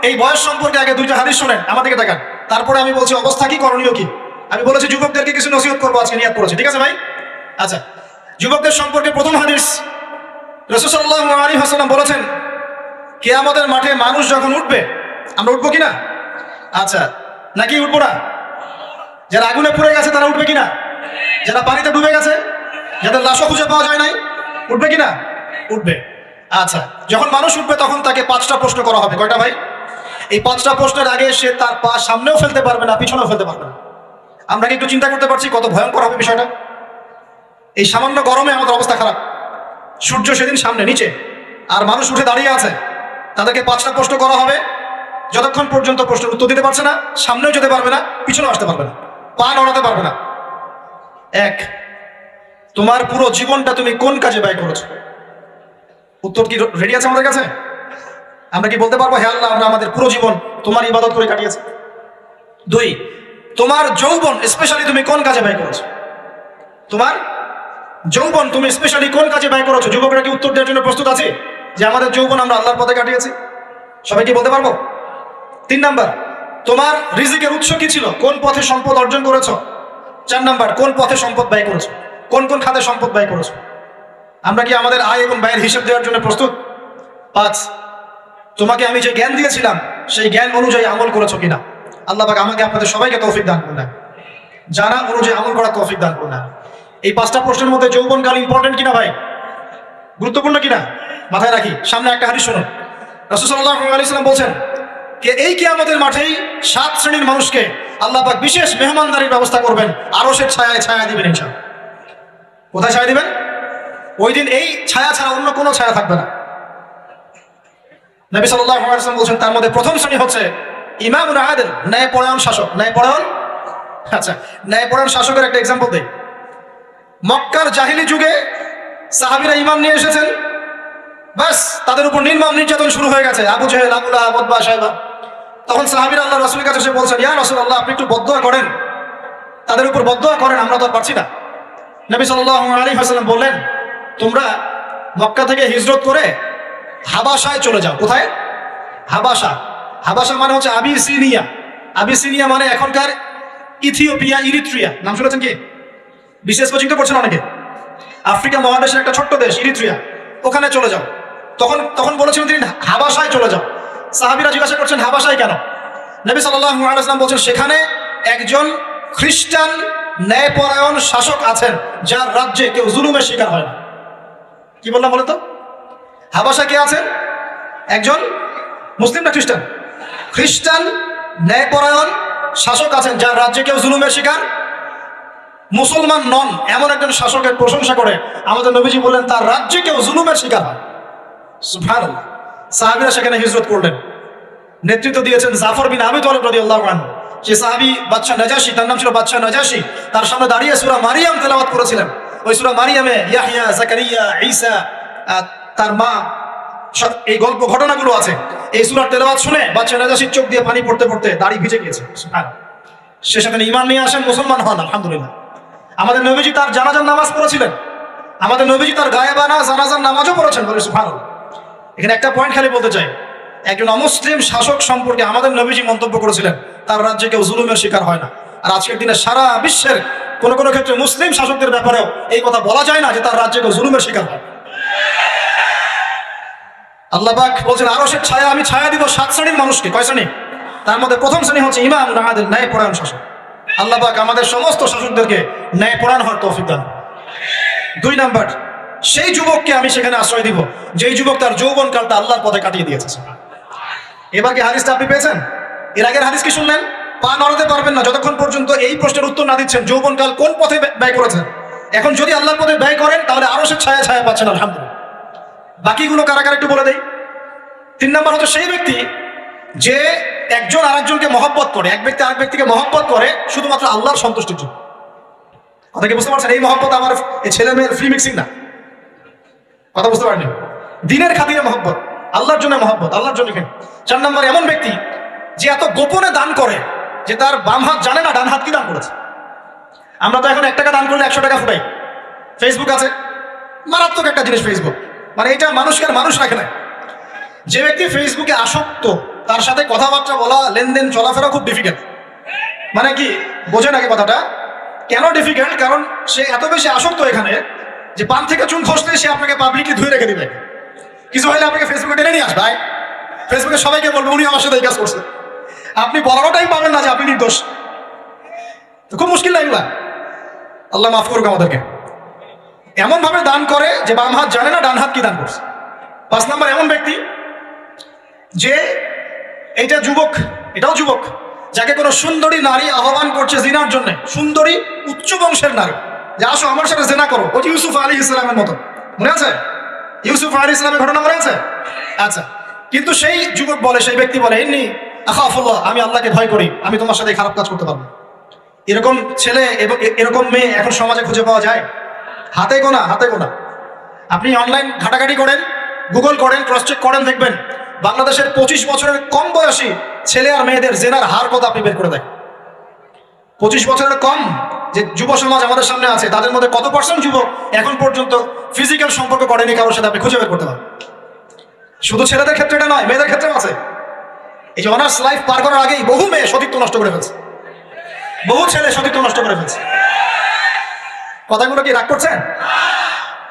এই বয়স সম্পর্কে আগে 2টা হাদিস শোনেন, আমার দিকে তাকান, তারপরে আমি বলছি অবস্থা কি, করণীয় কি। আমি বলেছি যুবকদেরকে কিছু নসিহত করবো আজকে, নিয়াত করেছি, ঠিক আছে ভাই? আচ্ছা, যুবকদের সম্পর্কে প্রথম হাদিস, রাসূল সাল্লাল্লাহু আলাইহি ওয়াসাল্লাম বলেছেন কিয়ামতের মাঠে মানুষ যখন উঠবে, আমরা উঠবো কিনা? আচ্ছা, নাকি উঠবো না? যারা আগুনে পুড়ে গেছে তারা উঠবে কিনা? যারা পানিতে ডুবে গেছে, যাদের লাশও খুঁজে পাওয়া যায় নাই, উঠবে কিনা? উঠবে। আচ্ছা, যখন মানুষ উঠবে তখন তাকে 5টা প্রশ্ন করা হবে। কয়টা ভাই? এই 5টা প্রশ্নের আগে সে তার পা সামনেও ফেলতে পারবে না, পিছনেও ফেলতে পারবে না। আমরা কি একটু চিন্তা করতে পারছি কত ভয়ঙ্কর হবে বিষয়টা? এই সামান্য গরমে আমাদের অবস্থা খারাপ, সূর্য সেদিন সামনে নিচে, আর মানুষ উঠে দাঁড়িয়ে আছে। তাদেরকে 5টা প্রশ্ন করা হবে, যতক্ষণ পর্যন্ত প্রশ্নের উত্তর দিতে পারছে না, সামনেও যেতে পারবে না, পিছনেও আসতে পারবে না, পা নড়াতে পারবে না। 1, তোমার পুরো জীবনটা তুমি কোন কাজে ব্যয় করেছো? উত্তর কি রেডি আছে আমাদের কাছে? আমরা কি বলতে পারবো হে আল্লাহ আমরা আমাদের পুরো জীবন তোমার ইবাদত করে কাটিয়েছি? 2, তোমার যৌবন স্পেশালি তুমি কোন কাজে ব্যয় করেছো? তোমার যৌবন তুমি স্পেশালি কোন কাজে ব্যয় করেছো? যুবকরা কি উত্তর দেওয়ার জন্য প্রস্তুত আছে যে আমাদের যৌবন আমরা আল্লাহর পথে কাটিয়েছি? সবাই কি বলতে পারবো? 3 নাম্বার, তোমার রিজিকের উৎস কি ছিল? কোন পথে সম্পদ অর্জন করেছো? 4 নাম্বার, কোন পথে সম্পদ ব্যয় করেছো? কোন কোন খাতে সম্পদ ব্যয় করেছো? আমরা কি আমাদের আয় এবং ব্যয়ের হিসাব দেওয়ার জন্য প্রস্তুত? 5, তোমাকে আমি যে জ্ঞান দিয়েছিলাম সেই জ্ঞান অনুযায়ী আমল করেছো কিনা? আল্লাহ পাক আমাকে আপনাদের সবাইকে তৌফিক দান করুন, জানা অনুযায়ী আমল করার তৌফিক দান করুন। এই 5টা প্রশ্নের মধ্যে যৌবনকাল ইম্পর্টেন্ট কিনা ভাই? গুরুত্বপূর্ণ কিনা? মাথায় রাখি। সামনে একটা হাদিস শুনুন, রাসূল সাল্লাল্লাহু আলাইহি ওয়াসাল্লাম বলছেন যে এই কিয়ামতের মাঠেই 7 শ্রেণীর মানুষকে আল্লাহ পাক বিশেষ মেহমানদারির ব্যবস্থা করবেন, আরশের ছায়ায় ছায়া দিবেন ইনশাআল্লাহ। কোথায় ছায়া দিবেন? ওই দিন এই ছায়া ছাড়া অন্য কোনো ছায়া থাকবে না। নবী সাল্লাল্লাহু আলাইহি ওয়াসাল্লাম বলেছেন তার মধ্যে প্রথম শ্রেণী হচ্ছে ইমামুন আদিল, ন্যায়পরায়ণ শাসক। ন্যায়পরায়ণ, আচ্ছা, ন্যায়পরায়ণ শাসকের একটা এক্সাম্পল দেই। মক্কার জাহিলি যুগে সাহাবীরা ইমাম নিয়ে এসেছেন, বাস তাদের উপর নির্মম নির্যাতন শুরু হয়ে গেছে, আবু জেহেল, আবু লাহাব, উতবা, শাইবা। তখন সাহাবীরা আল্লাহর রাসূলের কাছে এসে বলছেন ইয়া রাসূলুল্লাহ আপনি একটু বদদুয়া করেন, তাদের উপর বদদুয়া করেন, আমরা তো আর পারছি না। নবী সাল্লাল্লাহু আলাইহি ওয়াসাল্লাম বললেন তোমরা মক্কা থেকে হিজরত করে হাবাসায় চলে যাও। কোথায়? হাবাসা। হাবাসা মানে হচ্ছে আবিসিনিয়া। আবিসিনিয়া মানে এখনকার ইথিওপিয়া, ইরিত্রিয়া। নাম শুনেছেন কি? বিশেষ কোচিং তো করছেন অনেকে। আফ্রিকা মহাদেশের একটা ছোট্ট দেশ ইরিত্রিয়া, ওখানে চলে যাও। তখন বলেছিলেন তিনি হাবাসায় চলে যাও। সাহাবীরা জিজ্ঞাসা করছেন হাবাসায় কেন? নবী সাল্লাল্লাহু আলাইহি ওয়াসাল্লাম বলছেন সেখানে একজন খ্রিস্টান ন্যায়পরায়ণ শাসক আছেন যার রাজ্যে কেউ জুলুমের শিকার হয় না। কি বললাম বলো তো? হাবাসা কে আছেন? একজন মুসলিম না খ্রিস্টান? খ্রিস্টান ন্যায়পরায়ণ শাসক আছেন যার রাজ্যে কেউ জুলুমের শিকার, মুসলমান নন এমন একজন শাসকের প্রশংসা করে আমাদের নবীজি বললেন তার রাজ্যে কেউ জুলুমের শিকার হয়। সুবহানাল্লাহ। সাহাবীরা সেখানে হিজরত করলেন, নেতৃত্ব দিয়েছেন জাফর বিন আবি তালিব রাদিয়াল্লাহু আনহু। সে সাহাবী বাদশা নাজাশী, তার নাম ছিল বাদশা নাজাশী, তার সামনে দাঁড়িয়ে সূরা মারিয়াম তেলাওয়াত করেছিলেন। ওই সূরা মারিয়ামে ইয়াহইয়া, যাকারিয়া, ঈসা, তার মা, এই গল্প ঘটনাগুলো আছে। এই সূরার তেলাওয়াত শুনে বাদশা নাজাশীর চোখ দিয়ে পানি পড়তে পড়তে দাড়ি ভিজে গিয়েছে। সুবহানাল্লাহ। সে সেখানে ঈমান নিয়ে আসেন, মুসলমান হন, আলহামদুলিল্লাহ। আমাদের নবীজি তার জানাজার নামাজ পড়েছিলেন, আমাদের নবীজি তার গায়েবানা জানাজার নামাজও পড়েছেন, বলে সুবহানাল্লাহ। এখানে একটা পয়েন্ট খালি বলতে চাই, একজন অমুসলিম শাসক সম্পর্কে আমাদের নবীজি মন্তব্য করেছিলেন তার রাজ্যে কেউ জুলুমের শিকার হয় না। আর আজকের দিনে সারা বিশ্বের কোন কোন ক্ষেত্রে মুসলিম শাসকদের ব্যাপারেও এই কথা বলা যায় না যে তার রাজ্যে কেউ জুলুমের শিকার হয়। আল্লাহ পাক বলছেন আরশের ছায়া আমি ছায়া দিব 7 শ্রেণীর মানুষকে। কয় শ্রেণী? তার মধ্যে প্রথম শ্রেণী হচ্ছে ইমাম আদিল, ন্যায়পরায়ণ শাসক। আল্লাহ পাক আমাদের সমস্ত শাসকদেরকে ন্যায়পরায়ণ হওয়ার তৌফিক দান। 2 নাম্বার, সেই যুবককে আমি সেখানে আশ্রয় দিব যেই যুবক তার যৌবনকালটা আল্লাহর পথে কাটিয়ে দিয়েছে। এবার কি হাদিসটা আপনি পেয়েছেন? এর আগের হাদিস কি শুনলেন? পা নড়াতে পারবেন না যতক্ষণ পর্যন্ত এই প্রশ্নের উত্তর না দিচ্ছেন যৌবনকাল কোন পথে ব্যয় করেছেন। এখন যদি আল্লাহর পথে ব্যয় করেন তাহলে আরশের ছায়া ছায়া পাচ্ছেন, আলহামদুলিল্লাহ। বাকিগুলো কারা কারা একটু বলে দেই। 3 নাম্বার হচ্ছে সেই ব্যক্তি যে একজন আরেকজনকে মহব্বত করে, এক ব্যক্তি আরেক ব্যক্তিকে মহব্বত করে শুধুমাত্র আল্লাহর সন্তুষ্টির জন্য। কথা কি বুঝতে পারছেন? এই মহব্বত আমার এই ছেলে মেয়ের ফ্রি মিক্সিং না। কথা বুঝতে পারেনি? দিনের খাতিরে মহব্বত, আল্লাহর জন্য মহব্বত, আল্লাহর জন্য। 4 নম্বর এমন ব্যক্তি যে এত গোপনে দান করে যে তার বাম হাত জানে না ডান হাত কি দান করেছে। আমরা তো এখন 1 টাকা দান করলে 100 টাকা ফুটাই। ফেসবুক আছে, মারাত্মক একটা জিনিস ফেসবুক, মানে এটা মানুষকে আর মানুষ রাখে না। যে ব্যক্তি ফেসবুকে আসক্ত তার সাথে কথাবার্তা বলা, লেনদেন, চলাফেরা খুব ডিফিকাল্ট। মানে কি বোঝেন আগে কথাটা? কেন ডিফিকাল্ট? কারণ সে এত বেশি আসক্ত এখানে যে পান থেকে চুন খসলে সে আপনাকে পাবলিকলি ধুয়ে রেখে দিবে। কিছু হলে আপনাকে ফেসবুকে টেনে নিয়ে আসবে, ফেসবুকে সবাইকে বলবে উনি আমার সাথে এই কাজ করছে। আপনি বলারও টাইম পাবেন না যে আপনি নির্দোষ। খুব মুশকিল না এগুলা। আল্লাহ মাফ করুক আমাদেরকে। এমন ভাবে দান করে যে বাম হাত জানে না ডান হাত কি দান করছে। 5 নম্বর এমন ব্যক্তি যে এইটা যুবক, এটাও যুবক, যাকে কোনো সুন্দরী নারী আহ্বান করছে জিনার জন্য, সুন্দরী উচ্চ বংশের নারী, যে আসো আমার সাথে জেনা করো। ওই ইউসুফ আলাইহিস সালামের মতো, মনে আছে? ইউসুফ আলাইহিস সালামের ঘটনা মনে আছে? আচ্ছা, কিন্তু সেই যুবক বলে, সেই ব্যক্তি বলে ইন্নী আখাফুল্লাহ, আমি আল্লাহকে ভয় করি, আমি তোমার সাথে খারাপ কাজ করতে পারবো। এরকম ছেলে এবং এরকম মেয়ে এখন সমাজে খুঁজে পাওয়া যায়? হাতে গোনা, হাতে গোনা। আপনি অনলাইন ঘাটাঘাটি করেন, গুগল করেন, ক্রস চেক করেন, দেখবেন বাংলাদেশের 25 বছরের কম বয়সী ছেলে আর মেয়েদের জেনার হার কত আপনি বের করে দেন। 25 বছরের কম যে যুব সমাজ আমাদের সামনে আছে তাদের মধ্যে কত % যুবক এখন পর্যন্ত ফিজিক্যাল সম্পর্ক করেনি কারোর সাথে, আপনি খুঁজে বের করতে পারেন। শুধু ছেলেদের ক্ষেত্রে এটা নয়, মেয়েদের ক্ষেত্রেও আছে। এই যে অনার্স লাইফ পার করার আগেই বহু মেয়ে সতীত্ব নষ্ট করে ফেলছে, বহু ছেলে সতীত্ব নষ্ট করে ফেলছে। কথাগুলো কি রাগ করছেন?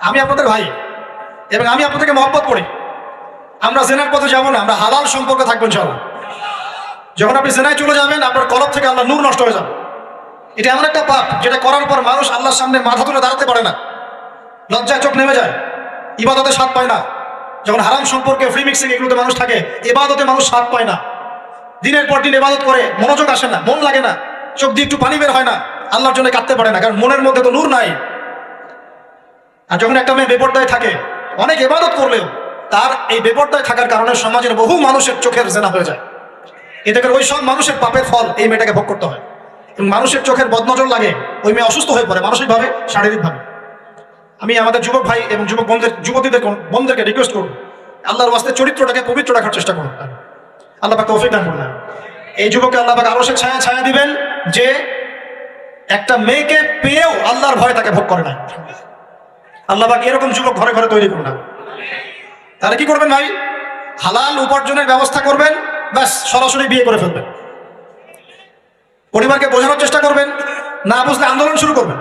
আমি আপনাদের ভাই এবং আমি আপনাদেরকে মহব্বত করি। আমরা জেনার পথে যাবো না, আমরা হালাল সম্পর্ক থাকবো ইনশাআল্লাহ। যখন আপনি জেনায় চলে যাবেন আপনার কলব থেকে আল্লাহ নূর নষ্ট হয়ে যাবে। এটা এমন একটা পাপ যেটা করার পর মানুষ আল্লাহর সামনে মাথা তুলে দাঁড়াতে পারে না, লজ্জায় চোখ নেমে যায়, ইবাদতে স্বাদ পায় না। যখন হারাম সম্পর্কে, ফ্রি মিক্সিং এগুলোতে মানুষ থাকে, ইবাদতে মানুষ স্বাদ পায় না। দিনের পর দিন ইবাদত করে মনোযোগ আসে না, মন লাগে না, চোখ দিয়ে একটু পানি বের হয় না, আল্লাহর জন্য কাঁদতে পারে না, কারণ মনের মধ্যে তো নূর নাই। আর যখন একটা মেয়ে বেপরদায় থাকে, অনেক ইবাদত করলেও তার এই বেপরদায় থাকার কারণে সমাজের বহু মানুষের চোখের জেনা হয়ে যায়। এতে করে ওই সব মানুষের পাপের ফল এই মেয়েটাকে ভোগ করতে হয়। এবং মানুষের চোখের বদনজর লাগে, ওই মেয়ে অসুস্থ হয়ে পড়ে মানসিকভাবে, শারীরিকভাবে। আমি আমাদের যুবক ভাই এবং যুবক বোনদেরকে রিকোয়েস্ট করব, আল্লাহর ওয়াস্তে চরিত্রটাকে পবিত্র রাখার চেষ্টা করুন। আল্লাহ পাক তৌফিক দান করুন। এই যুবককে আল্লাহ পাক আরশের ছায়া ছায়া দিবেন যে একটা মেয়েকে পেয়েও আল্লাহর ভয় তাকে ভোগ করে না। আল্লাহ পাক এরকম যুবক ঘরে ঘরে তৈরি করুন। তাহলে কি করবেন ভাই? হালাল উপার্জনের ব্যবস্থা করবেন, ব্যাস সরাসরি বিয়ে করে ফেলবেন। পরিবারকে বোঝানোর চেষ্টা করবেন, না বুঝলে আন্দোলন শুরু করবেন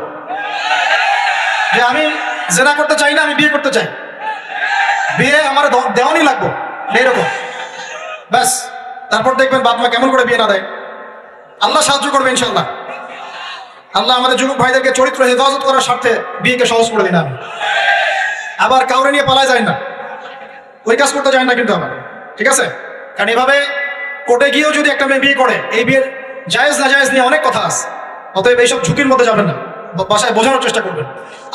যে আমি জেনা করতে চাই না, আমি বিয়ে করতে চাই, বিয়ে আমার দেওয়ানি লাগবো, এরকম। ব্যাস তারপর দেখবেন বাপ মা কেমন করে বিয়ে না দেয়। আল্লাহ সাহায্য করবে ইনশাল্লাহ। আল্লাহ আমাদের যুবক ভাইদেরকে চরিত্র হেফাজত করার স্বার্থে বিয়েকে সহজ করে দিন। আমি আবার কাউরে নিয়ে পালায় যায় না, ওই কাজ করতে যায় না কিন্তু আবার, ঠিক আছে? কারণ এভাবে কোর্টে গিয়েও যদি একটা মেয়ে বিয়ে করে, এই বিয়ের জায়েজ না জায়েজ নিয়ে অনেক কথা আছে। অতএব এইসব ঝুঁকির মধ্যে যাবেন না, বাসায় বোঝানোর চেষ্টা করবেন।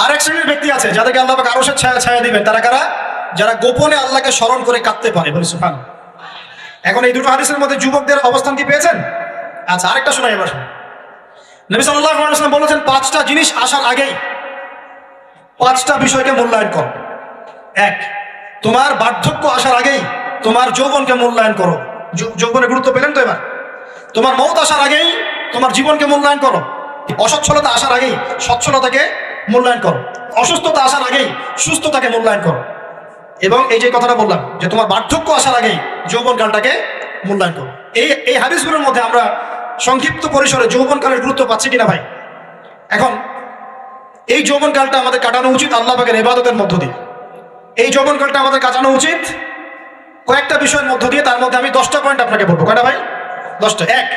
আর এক শ্রেণীর ব্যক্তি আছে যাদেরকে আল্লাহ পাক আরশের ছায়া ছায়া দিবেন। তারা কারা? যারা গোপনে আল্লাহকে স্মরণ করে কাঁদতে পারে, বলি সুবহানাল্লাহ। এখন এই দুটো হাদিসের মধ্যে যুবকদের অবস্থান কি পেয়েছেন? আচ্ছা, আরেকটা শোনাই এবার। নবী সাল্লাল্লাহু আলাইহি ওয়াসাল্লাম বলেছেন, 5টা জিনিস আসার আগেই 5টা বিষয়কে মূল্যায়ন করো। 1, তোমার বার্ধক্য আসার আগেই তোমার যৌবনকে মূল্যায়ন করো। যৌবনের গুরুত্ব পেলেন তো এবার? তোমার মৌত আসার আগেই তোমার জীবনকে মূল্যায়ন করো। অসচ্ছলতা আসার আগেই সচ্ছলতাকে মূল্যায়ন করো। অসুস্থতা আসার আগেই সুস্থতাকে মূল্যায়ন করো। এবং এই যে কথাটা বললাম যে তোমার বার্ধক্য আসার আগেই যৌবনকালটাকে মূল্যায়ন করো। এই হাদিসগুলোর মধ্যে আমরা সংক্ষিপ্ত পরিসরে যৌবনকালের গুরুত্ব পাচ্ছি কিনা ভাই? এখন এই যৌবনকালটা আমাদের কাটানো উচিত আল্লাহ পাকের ইবাদতের মধ্য দিয়ে। এই যৌবনকালটা আমাদের কাটানো উচিত কয়েকটা বিষয়ের মধ্য দিয়ে। তার মধ্যে আমি 10টা পয়েন্ট আপনাকে বলবো। কয়টা ভাই? 10টা। 1,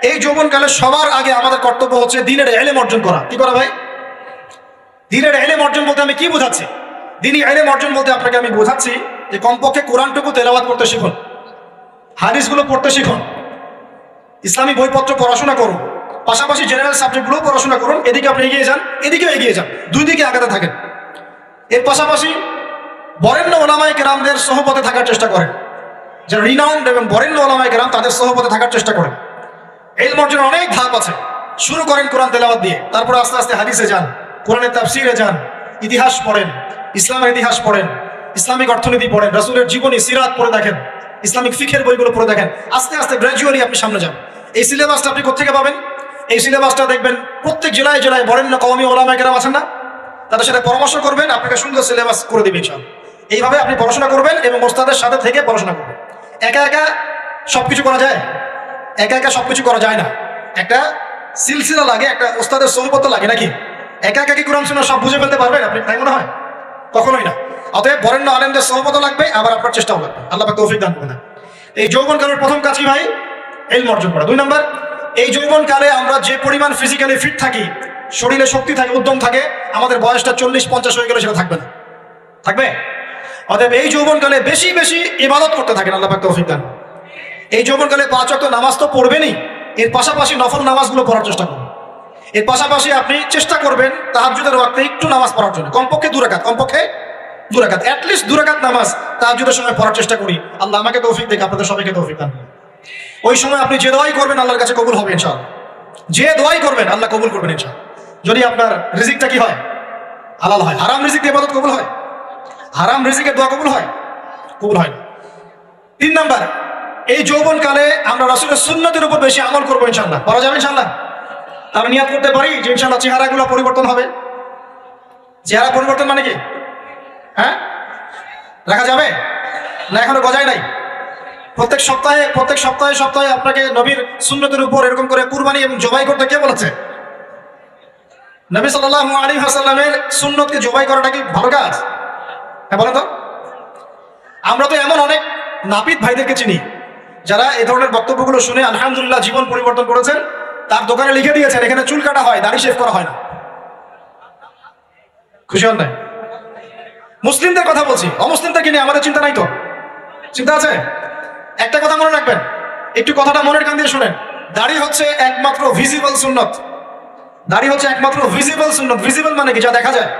এই যৌবনকালে সবার আগে আমাদের কর্তব্য হচ্ছে দ্বীনের ইলম অর্জন করা। কি করা ভাই? দ্বীনের ইলম অর্জন বলতে আমি কি বোঝাচ্ছি? দ্বীনি ইলম অর্জন বলতে আপনাকে আমি বোঝাচ্ছি যে কমপক্ষে কোরআনটুকু তেলাওয়াত করতে শিখুন, হাদিসগুলো পড়তে শিখুন, ইসলামী বইপত্র পড়াশোনা করুন, পাশাপাশি জেনারেল সাবজেক্টগুলো পড়াশোনা করুন। এদিকে আপনি এগিয়ে যান, এদিকেও এগিয়ে যান, দুই দিকে আগাতে থাকেন। এর পাশাপাশি বরেণ্য ওলামায়ে কেরামদের সহবতে থাকার চেষ্টা করেন। যারা রিনাউন্ড এবং বরেণ্য ওলামায়ে কেরাম, তাদের সহবতে থাকার চেষ্টা করেন। ইলম অর্জনের অনেক ধাপ আছে। শুরু করেন কোরআন তেলাওয়াত দিয়ে, তারপর আস্তে আস্তে হাদিসে যান, কোরআনের তাফসিরে যান, ইতিহাস পড়েন, ইসলামের ইতিহাস পড়েন, ইসলামিক অর্থনীতি পড়েন, রাসূলের জীবনী সিরাত পড়ে দেখেন, ইসলামিক ফিকহের বইগুলো পড়ে দেখেন। আস্তে আস্তে গ্র্যাজুয়ালি আপনি সামনে যান। এই সিলেবাসটা আপনি কোত্থেকে পাবেন? এই সিলেবাসটা দেখবেন প্রত্যেক জেলায় জেলায় বরেণ্য কওমি ওলামায়ে কেরাম আছেন না, তাদের সাথে পরামর্শ করবেন, আপনাকে সুন্দর সিলেবাস করে দিবে ইনশাআল্লাহ। এইভাবে আপনি পড়াশোনা করবেন এবং ওস্তাদের সাথে থেকে পড়াশোনা করবেন। একা একা সবকিছু করা যায়? একা একা সবকিছু করা যায় না। একটা সিলসিলা লাগে, একটা ওস্তাদের সহবত লাগে, নাকি? একা একা কি কোরআন সুন্নাহ সব বুঝে ফেলতে পারবেন আপনি? তাই মনে হয়? কখনোই না। অতএব বরেণ্য আলেমদের সহবত লাগবে, আবার আপনার চেষ্টাও লাগবে। আল্লাহ পাক তৌফিক দান করুন। এই যৌবনকালের প্রথম কাজ কি ভাই? ইলম অর্জন করা। 2 নম্বর, এই যৌবনকালে আমরা যে পরিমাণ ফিজিক্যালি ফিট থাকি, শরীরে শক্তি থাকে, উদ্যম থাকে, আমাদের বয়সটা 40-50 হয়ে গেলে সেটা থাকবে না। থাকবে? অতএব এই যৌবনকালে বেশি বেশি ইবাদত করতে থাকেন। আল্লাহ পাক তৌফিক দান। এই যৌবনকালে 5 ওয়াক্ত নামাজ তো পড়বেনই, এর পাশাপাশি নফল নামাজগুলো পড়ার চেষ্টা করুন। এর পাশাপাশি আপনি চেষ্টা করবেন তাহাজ্জুদের ওয়াক্তে একটু নামাজ পড়ার জন্য, কমপক্ষে 2 রাকাত, কমপক্ষে 2 রাকাত, অ্যাটলিস্ট 2 রাকাত নামাজ তাহাজ্জুদের সময় পড়ার চেষ্টা করি। আল্লাহ আমাকে তৌফিক দেখ, আপনাদের সবাইকে তৌফিক দান। ওই সময় আপনি যে দোয়াই করবেন আল্লাহর কাছে কবুল হবে ইনশাআল্লাহ। যে দোয়াই করবেন আল্লাহ কবুল করবেন ইনশাআল্লাহ, যদি আপনার রিজিকটা কি হয়? হালাল হয়। হারাম রিজিক দিয়ে ইবাদত কবুল হয়? হারাম রিজিকের দোয়া কবুল হয়? কবুল হয় না। 3 নাম্বার, এই যৌবনকালে আমরা রাসূলের সুন্নতের উপর বেশি আমল করবো ইনশাআল্লাহ। করা যাবে ইনশাআল্লাহ? তাহলে নিয়াত করতে পারি যে ইনশাআল্লাহ চেহারাগুলো পরিবর্তন হবে। চেহারা পরিবর্তন মানে কি? হ্যাঁ, রাখা যাবে না? এখনো গজায় নাই। প্রত্যেক সপ্তাহে আপনাকে নবীর সুন্নতের উপর এরকম করে কুরবানি এবং জবাই করতে কে বলেছে? নবী সাল্লাল্লাহু আলাইহি ওয়াসাল্লামের সুন্নতকে জবাই করাটা কি ভালো কাজ? হ্যাঁ বলেন তো। আমরা তো এমন অনেক নাপিত ভাইদেরকে চিনি যারা এই ধরনের বক্তব্যগুলো শুনে আলহামদুলিল্লাহ জীবন পরিবর্তন করেছেন। তার দোকানে লিখে দিয়েছেন এখানে চুল কাটা হয়, দাড়ি শেভ করা হয় না। খুশি হন নাই? মুসলিমদের কথা বলছি, অমুসলিমদেরকে নিয়ে আমাদের চিন্তা নাই তো? চিন্তা আছে? একটা কথা মনে রাখবেন, একটু কথাটা মনের কান দিয়ে শুনেন। দাড়ি হচ্ছে একমাত্র ভিজিবল সুন্নত। দাড়ি হচ্ছে একমাত্র ভিজিবল সুন্নত। ভিজিবল মানে কি? যা দেখা যায়।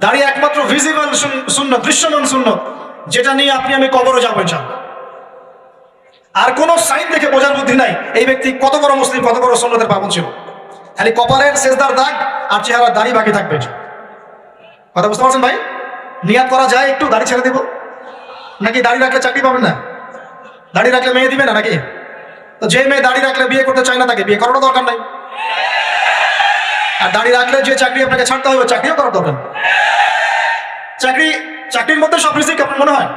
দাড়ি একমাত্র ভিজিবল সুন্নত, দৃশ্যমান সুন্নত, যেটা নিয়ে আপনি আমি কবরে যাবো ইনশাআল্লাহ। আর কোন সাইন দেখে বোঝার বুদ্ধি নাই এই ব্যক্তি কত বড় মুসলিম, কত বড় সুন্নতের পাবন ছিল। খালি কপালের সেজদার দাগ আর চেহারার দাড়ি বাকি থাকবে। কথা বুঝতে পারছেন ভাই? নিয়াত করা যায় একটু দাড়ি ছেড়ে দেব, নাকি দাড়ি রাখলে চাকরি পাবেন না? দাড়ি রাখলে মেয়ে দিবে না নাকি? তো যে মেয়ে দাড়ি রাখলে বিয়ে করতে চায় না তাকে বিয়ে করারও দরকার নাই। আর দাড়ি রাখলে যে চাকরি আপনাকে ছাড়তে হবে চাকরিও করার দরকার। চাকরির মধ্যে সব রিজিক আপনার মনে হয়?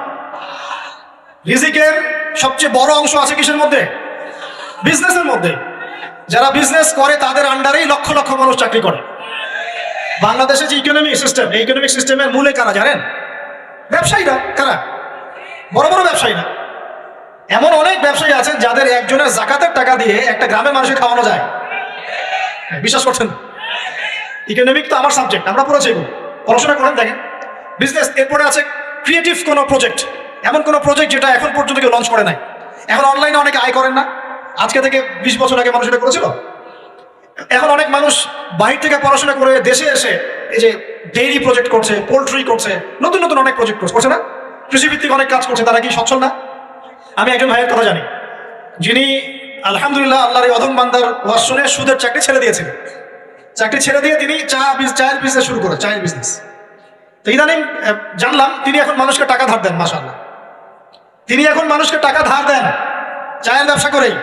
রিজিকের সবচেয়ে বড় অংশ আছে কিসের মধ্যে? বিজনেসের মধ্যে। যারা বিজনেস করে তাদের আন্ডারেই লক্ষ লক্ষ মানুষ চাকরি করে। বাংলাদেশে যে ইকোনমিক সিস্টেম, এই ইকোনমিক সিস্টেমের মূলে কারা জানেন? ব্যবসায়ীরা। কারা? বড় বড় ব্যবসায়ীরা। এমন অনেক ব্যবসায়ী আছেন যাদের একজনের জাকাতের টাকা দিয়ে একটা গ্রামের মানুষকে খাওয়ানো যায়। বিশ্বাস করছেন? ইকোনমিক তো আমার সাবজেক্ট, আমরা পড়েছি এগুলো, পড়াশোনা করেন দেখেন। বিজনেস, এরপরে আছে ক্রিয়েটিভ কোনো প্রজেক্ট, এমন কোনো প্রজেক্ট যেটা এখন পর্যন্ত কেউ লঞ্চ করে নাই। এখন অনলাইনে অনেকে আয় করেন না, আজকে থেকে 20 বছর আগে মানুষ এটা করেছিল। এখন অনেক মানুষ বাহির থেকে পড়াশোনা করে দেশে এসে এই যে ডেইরি প্রজেক্ট করছে, পোল্ট্রি করছে, নতুন নতুন অনেক প্রজেক্ট করছে না, কৃষিভিত্তিক অনেক কাজ করছে। তারা কি সচ্ছল না? আমি একজন ভাইয়ের কথা জানি, যিনি আলহামদুলিল্লাহ আল্লাহর এই অধম বান্দার ওয়াজ শুনে সুদের চাকরি ছেড়ে দিয়েছিলেন। চাকরি ছেড়ে দিয়ে তিনি চায়ের বিজনেস শুরু করে, চায়ের বিজনেস। তো ইদানিং জানলাম তিনি এখন মানুষকে টাকা ধার দেন। মাশাআল্লাহ, তিনি এখন মানুষকে টাকা ধার দেন চায়ের ব্যবসা করেই।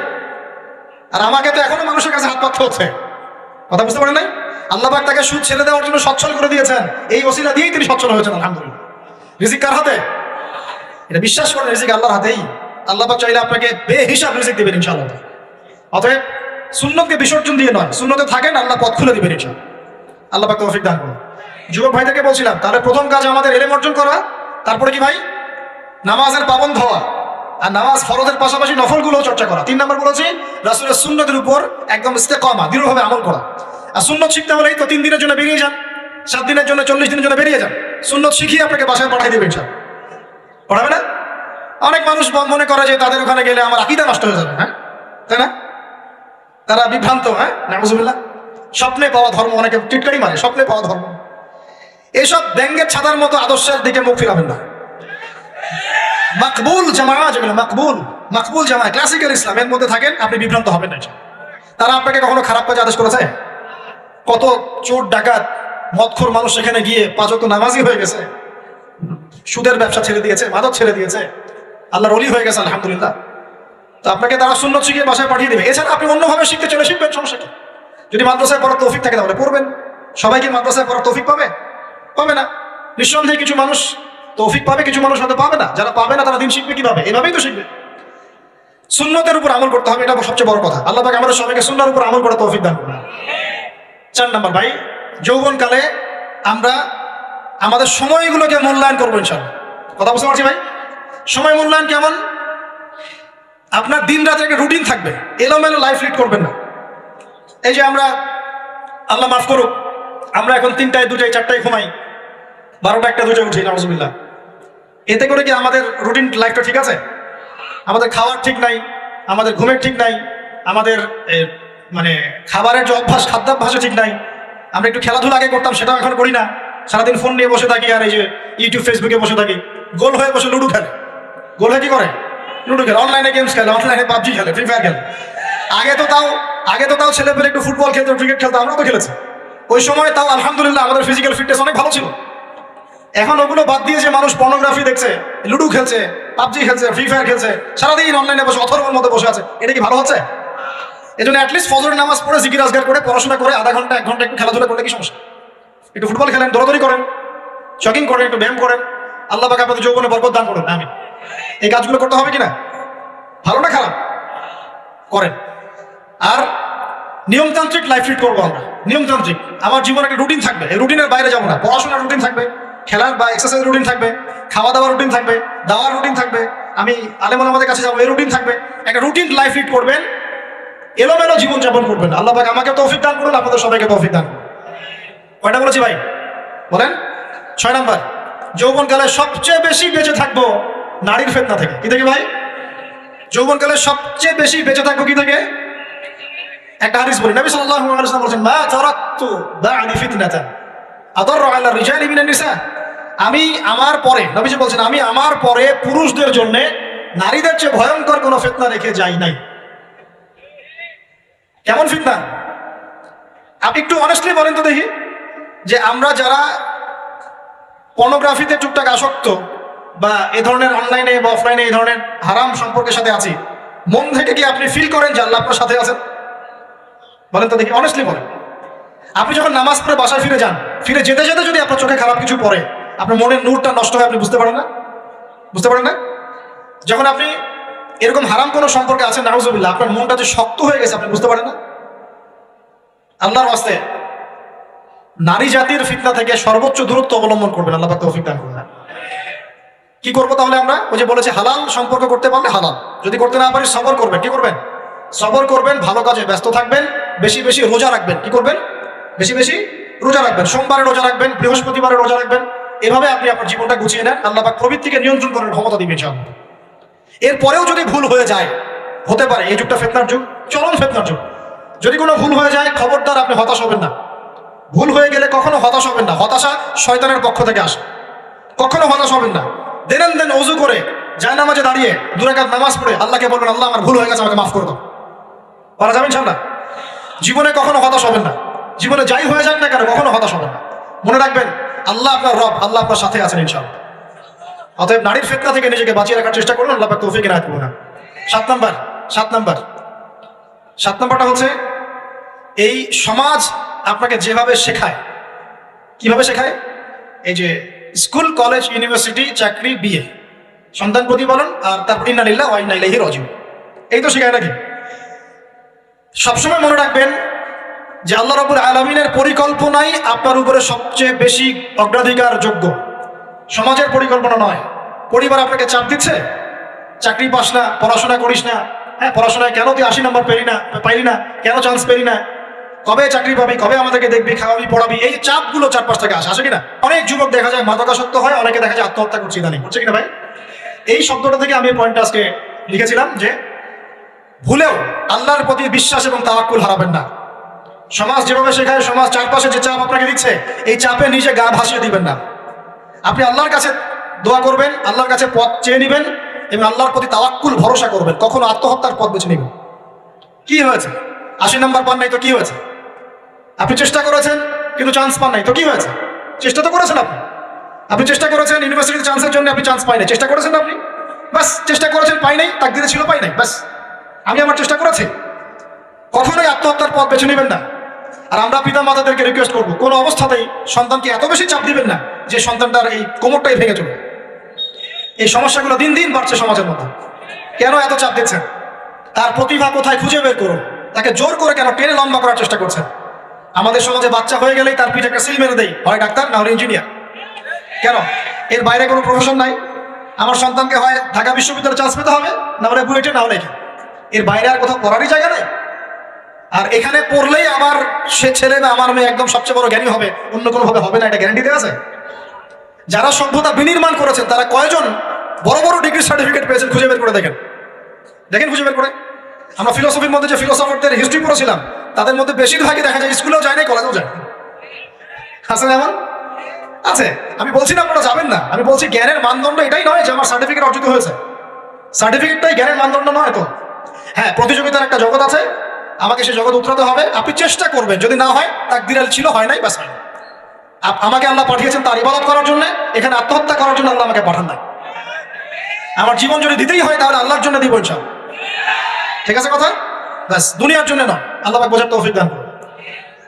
আর আমাকে তো এখনো মানুষের কাছে হাত পাততে হচ্ছে। কথা বুঝতে পারেন নাই? আল্লাহ পাক তাকে সুদ ছেড়ে দেওয়ার জন্য সচ্ছল করে দিয়েছেন, এই ওসিলা দিয়েই তিনি সচ্ছল হয়েছেন আলহামদুলিল্লাহ। রিজিক কার হাতে? এটা বিশ্বাস করেন, রিজিক আল্লাহর হাতেই। আল্লাহ পাক চাইলে আপনাকে বেহিসাব রিজিক দিবেন ইনশাআল্লাহ। অতএব সুন্নতকে বিসর্জন দিয়ে নয়, সুন্নতে থাকেন, আল্লাহ পথ খুলে দিবেন ইনশাআল্লাহ। আল্লাহ পাক তৌফিক দান করুন। যুবক ভাইদেরকে বলছিলাম, তাহলে প্রথম কাজ আমাদের ইলম অর্জন করা, তারপরে কি ভাই? নামাজের পাবন্দ হওয়া, আর নামাজ ফরজের পাশাপাশি নফলগুলোও চর্চা করা। 3 নম্বর বলেছি রাসূলের সুন্নতের উপর একদম ইস্তেকামা, দৃঢ়ভাবে আমল করা। আর সুন্নত শিখতে হলেই তো 3 দিনের জন্য বেরিয়ে যান, 7 দিনের জন্য, 40 দিনের জন্য বেরিয়ে যান। সুন্নত শিখিয়ে আপনাকে বাসায় পাঠাই দেবে ইনশাআল্লাহ। পড়াবে না? অনেক মানুষ মনে করে যে তাদের ওখানে গেলে আমার আকীদা নষ্ট হয়ে যাবে, হ্যাঁ তাই না? তারা বিভ্রান্ত, হ্যাঁ নাউজুবিল্লাহ। স্বপ্নে পাওয়া ধর্ম, অনেকে টিটকারি মারে, স্বপ্নে পাওয়া ধর্ম। এইসব ব্যাঙ্গের ছাতার মতো আদর্শের দিকে মুখ ফিরাবেন না। মাকবুল জামা, যেগুলো মাকবুল জামা, ক্লাসিক্যাল ইসলামের মধ্যে থাকেন, আপনি বিভ্রান্ত হবেন না। তারা আপনাকে কখনো খারাপ কাজে আদেশ করেছে? কত চোর ডাকাত মদখোর মানুষ সেখানে গিয়ে 5 ওয়াক্ত নামাজি হয়ে গেছে, সুদের ব্যবসা ছেড়ে দিয়েছে, মাদক ছেড়ে দিয়েছে, আল্লাহর ওলি হয়ে গেছে আলহামদুলিল্লাহ। তো আপনাকে তারা সুন্নত শিখিয়ে বাসায় পাঠিয়ে দেবে। এছাড়া আপনি অন্যভাবে শিখতে চলে শিখবেন, সমস্যা কি? যদি মাদ্রাসায় পড়ার তৌফিক থাকে তাহলে পড়বেন। সবাই কি মাদ্রাসায় পড়ার তৌফিক পাবে? পাবে না। নিঃসন্দেহে কিছু মানুষ তৌফিক পাবে, কিছু মানুষ হয়তো পাবে না। যারা পাবে না তারা দিন শিখবে কিভাবে? এভাবেই তো শিখবে। সুন্নতের উপর আমল করতে হবে, এটা সবচেয়ে বড় কথা। আল্লাহ পাক আমাদের সবাইকে সুন্নাহর উপর আমল করার তৌফিক দান করুন। 4 নম্বর ভাই, যৌবনকালে আমরা আমাদের সময়গুলোকে মূল্যায়ন করবো ইনশাআল্লাহ। কথা বুঝতে পারছি ভাই? সময় মূল্যায়ন কেমন? আপনার দিন রাতের একটা রুটিন থাকবে, এলোমেলো লাইফ লিড করবেন না। এই যে আমরা, আল্লাহ মাফ করুক, আমরা এখন 3টায় 2টায় 4টায় ঘুমাই, 12টা 1টা 2টায় উঠি নাউজুবিল্লাহ। এতে করে কি আমাদের রুটিন লাইফটা ঠিক আছে? আমাদের খাওয়ার ঠিক নাই, আমাদের ঘুমের ঠিক নাই, আমাদের মানে খাবারের যে অভ্যাস, খাদ্যাভ্যাসও ঠিক নাই। আমরা একটু খেলাধুলা আগে করতাম, সেটাও এখন করি না। সারাদিন ফোন নিয়ে বসে থাকি, আর এই যে ইউটিউব ফেসবুকে বসে থাকি। গোল হয়ে বসে লুডো খেলে, গোল হয়ে কি করে? লুডো খেলে, অনলাইনে গেমস খেলে, অনলাইনে পাবজি খেলে, ফ্রি ফায়ার খেলে। আগে তো তাও ছেলেপেলে একটু ফুটবল খেলতো, ক্রিকেট খেলতো, আমরাও তো খেলেছি। ওই সময় তাও আলহামদুলিল্লাহ আমাদের ফিজিক্যাল ফিটনেস অনেক ভালো ছিল। এখন ওগুলো বাদ দিয়ে যে মানুষ পর্নোগ্রাফি দেখছে, লুডো খেলছে, পাবজি খেলছে, ফ্রি ফায়ার খেলছে, সারাদিন অনলাইনে বসে অথর্বর মধ্যে বসে আছে, এটা কি ভালো হচ্ছে? এই জন্য অ্যাটলিস্ট ফজরের নামাজ পড়ে জিকির আজগার করে পড়াশোনা করে আধা ঘন্টা 1 ঘন্টা একটু খেলাধুলা করলে কি সমস্যা? একটু ফুটবল খেলেন, দৌড়াদৌড়ি করেন, জগিং করেন, একটু ব্যায়াম করেন। আল্লাহ পাক আপনাদের যৌবনে বরকত দান করুন, আমিন। এই কাজগুলো করতে হবে কিনা? ভালো না খারাপ? করেন। আর নিয়মতান্ত্রিক লাইফ লিড করবো আমরা। নিয়মতান্ত্রিক, আমার জীবনে একটা রুটিন থাকবে, এই রুটিনের বাইরে যাবো না। পড়াশোনার রুটিন থাকবে, খেলার বা এক্সারসাইজ রুটিন থাকবে, খাওয়া দাওয়ার রুটিন থাকবে, দাওয়ার রুটিন থাকবে, আমি আলেম ওলামাদের কাছে যাবো, এই রুটিন থাকবে। একটা রুটিন লাইফ লিড করবেন, এলোমেলো জীবন যাপন করবেন। আল্লাহ পাক আমাকে তৌফিক দান করুন, আপনাদের সবাইকে তৌফিক দান করুন। কয়টা বলেছি ভাই? বলেন। 6 নম্বর, যৌবনকালে সবচেয়ে বেশি বেঁচে থাকবো নারীর ফিতনা থেকে। কি থেকে ভাই? যৌবনকালে সবচেয়ে বেশি বেঁচে থাকবো কি থেকে? একটা হাদিস বলি, নবী সাল্লাল্লাহু আলাইহি ওয়াসাল্লাম বলেছেন, মা তারাকতু বা'দি ফিতনাতান আদাররু আলা রিজালি মিনান নিসা। আমি আমার পরে, নবীজি বলছেন, আমি আমার পরে পুরুষদের জন্য নারীদের চেয়ে ভয়ঙ্কর কোনো ফিতনা রেখে যাই নাই। কেমন ফিতনা? আপনি একটু অনেস্টলি বলেন তো দেখি, যে আমরা যারা পর্নোগ্রাফিতে টুকটাক আসক্ত বা এ ধরনের অনলাইনে বা অফলাইনে এই ধরনের হারাম সম্পর্কের সাথে আছি, মন থেকে কি আপনি ফিল করেন যে আল্লাহ আপনার সাথে আছেন? বলেন তো দেখি, অনেস্টলি বলেন। আপনি যখন নামাজ পড়ে বাসায় ফিরে যান, ফিরে যেতে যেতে যদি আপনার চোখে খারাপ কিছু পড়ে, আপনার মনের নূরটা নষ্ট হয়, আপনি বুঝতে পারেন না? বুঝতে পারেন না? যখন আপনি এরকম হারাম কোনো সম্পর্কে আছেন, নাউজুবিল্লাহ, আপনার মনটা যে শক্ত হয়ে গেছে, আপনি বুঝতে পারেন না? আল্লাহর ওয়াস্তে নারী জাতির ফিতনা থেকে সর্বোচ্চ দূরত্ব অবলম্বন করবেন। আল্লাহ পাক তৌফিক দান করুন। কি করবো তাহলে আমরা? ওই যে বলেছে হালাল সম্পর্ক করতে পারলে হালাল, যদি করতে না পারি সবর করবেন। কি করবেন? সবর করবেন, ভালো কাজে ব্যস্ত থাকবেন, বেশি বেশি রোজা রাখবেন। কি করবেন? বেশি বেশি রোজা রাখবেন, সোমবারে রোজা রাখবেন, বৃহস্পতিবারে রোজা রাখবেন। এভাবে আপনি আপনার জীবনটা গুছিয়ে নেন, আল্লাহ পাক প্রবৃত্তিকে নিয়ন্ত্রণ করার ক্ষমতা দিবেন ইনশাআল্লাহ। এরপরেও যদি ভুল হয়ে যায়, হতে পারে এই যুগটা ফিতনার যুগ, চরম ফিতনার যুগ। যদি কোনো ভুল হয়ে যায়, খবরদার আপনি হতাশ হবেন না। ভুল হয়ে গেলে কখনো হতাশ হবেন না, হতাশা শয়তানের পক্ষ থেকে আসে। কখনো হতাশ হবেন না। দেন ওযু করে জায়নামাজে দাঁড়িয়ে 2 রাকাত নামাজ পড়ে আল্লাহকে বলবেন, আল্লাহ আমার ভুল হয়ে গেছে, আমাকে মাফ করে দাও। পারা যাবে ইনশাআল্লাহ। জীবনে কখনো হতাশ হবেন না, জীবনে যাই হয়ে যাক না কেন কখনো হতাশ হবেন না। মনে রাখবেন আল্লাহ আপনার রব, আল্লাহ আপনার সাথে আছেন ইনশাআল্লাহ। অতএব নারীর ফিতনা থেকে নিজেকে বাঁচিয়ে রাখার চেষ্টা করুন, আল্লাহ পাক তৌফিক এনায়েত করুন। 7 নাম্বারটা হচ্ছে এই সমাজ আপনাকে যেভাবে শেখায়, কিভাবে শেখায়? এই যে স্কুল, কলেজ, ইউনিভার্সিটি, চাকরি, বিয়ে, সন্তান প্রতিপালন, আর তারপর ইন্না লিল্লাহি ওয়া ইন্না ইলাইহি রাজিউন, এই তো শেখায় নাকি? সবসময় মনে রাখবেন যে আল্লাহ রাব্বুল আলামিনের পরিকল্পনাই আপনার উপরে সবচেয়ে বেশি অগ্রাধিকার যোগ্য, সমাজের পরিকল্পনা নয়। পরিবার আপনাকে চাপ দিচ্ছে, চাকরি পাস না, পড়াশোনা করিস না, হ্যাঁ পড়াশোনায় কেন তুই 80 নম্বর পাইলি না, কেন চান্স পেলি না, কবে চাকরি পাবি, কবে আমাদেরকে দেখবি, খাওয়াবি, পড়াবি, এই চাপগুলো চারপাশ থেকে আসে কিনা? অনেক যুবক দেখা যায় মাদকাসক্ত হয়, অনেকে দেখা যায় আত্মহত্যা করছে ইদানিং, হচ্ছে কিনা ভাই? এই শব্দটা থেকে আমি পয়েন্টটা আজকে লিখেছিলাম যে ভুলেও আল্লাহর প্রতি বিশ্বাস এবং তাওয়াক্কুল হারাবেন না। সমাজ যেভাবে শেখায়, সমাজ চারপাশে যে চাপ আপনাকে দিচ্ছে, এই চাপে নিজে গা ভাসিয়ে দিবেন না। আপনি আল্লাহর কাছে দোয়া করবেন, আল্লাহর কাছে পথ চেয়ে নেবেন এবং আল্লাহর প্রতি তাওয়াক্কুল ভরসা করবেন। কখনো আত্মহত্যার পথ বেছে নেবেন। কি হয়েছে? 80 নম্বর পান নাই তো কি হয়েছে? আপনি চেষ্টা করেছেন কিন্তু চান্স পান নাই তো কি হয়েছে? চেষ্টা তো করেছেন আপনি চেষ্টা করেছেন ইউনিভার্সিটিতে চান্সের জন্য, আপনি চান্স পাই নাই, চেষ্টা করেছেন আপনি, বাস চেষ্টা করেছেন, পাই নাই, তাকদীরে ছিল পাই নাই, বাস আমি আমার চেষ্টা করেছি। কখনোই আত্মহত্যার পথ বেছে নেবেন না। আর আমরা পিতা মাতাদেরকে রিকোয়েস্ট করবো, কোনো অবস্থাতেই সন্তানকে এত বেশি চাপ দিবেন না যে সন্তানটার এই কোমরটাই ভেঙে চলবে। এই সমস্যাগুলো দিন দিন বাড়ছে সমাজের মধ্যে। কেন এত চাপ দিচ্ছেন? তার প্রতিভা কোথায় খুঁজে বের করুন। তাকে জোর করে কেন টেনে লম্বা করার চেষ্টা করছেন? আমাদের সমাজে বাচ্চা হয়ে গেলেই তার পিঠে একটা সিল মেরে দেয়, হয় ডাক্তার না হলে ইঞ্জিনিয়ার। কেন? এর বাইরে কোনো প্রফেশন নাই। আমার সন্তানকে হয় ঢাকা বিশ্ববিদ্যালয়ে চান্স পেতে হবে, না হলে বুয়েটে, না হলে এর বাইরে আর কোথাও পড়ারই জায়গা নেই। আর এখানে পড়লেই আমার সে ছেলে বা আমার মেয়ে একদম সবচেয়ে বড় জ্ঞানী হবে, অন্য কোনোভাবে হবে না, এটা গ্যারান্টি দেওয়া আছে? যারা সভ্যতা বিনির্মাণ করেছেন তারা কয়জন বড় বড় ডিগ্রি সার্টিফিকেট পেয়েছেন খুঁজে বের করে দেখেন, খুঁজে বের করে। আমরা ফিলোসফির মধ্যে যে ফিলোসফারদের হিস্ট্রি পড়েছিলাম, তাদের মধ্যে বেশিরভাগই দেখা যায় স্কুলেও যায় না, কলেজেও যায়। আসলে এমন আছে। আমি বলছি না আপনারা যাবেন না, আমি বলছি জ্ঞানের মানদণ্ড এটাই নয় যে আমার সার্টিফিকেট অর্জিত হয়েছে। সার্টিফিকেটটাই জ্ঞানের মানদণ্ড নয় তো। হ্যাঁ, প্রতিযোগিতার একটা জগৎ আছে, আমাকে সেই জগৎ উতরাতে হবে। আপনি চেষ্টা করবেন, যদি না হয় তাকদীরে ছিল, হয় নাই, বাস হয় না। আমাকে আল্লাহ পাঠিয়েছেন তার ইবাদত করার জন্য, এখানে আত্মহত্যা করার জন্য আল্লাহ আমাকে পাঠান নাই। আমার জীবন যদি দিতেই হয় তাহলে আল্লাহর জন্য দিব ইনশাআল্লাহ। ঠিক আছে কথা? বাস, দুনিয়ার জন্য নয়। আল্লাহ পাক বোঝার তৌফিক দান করুন।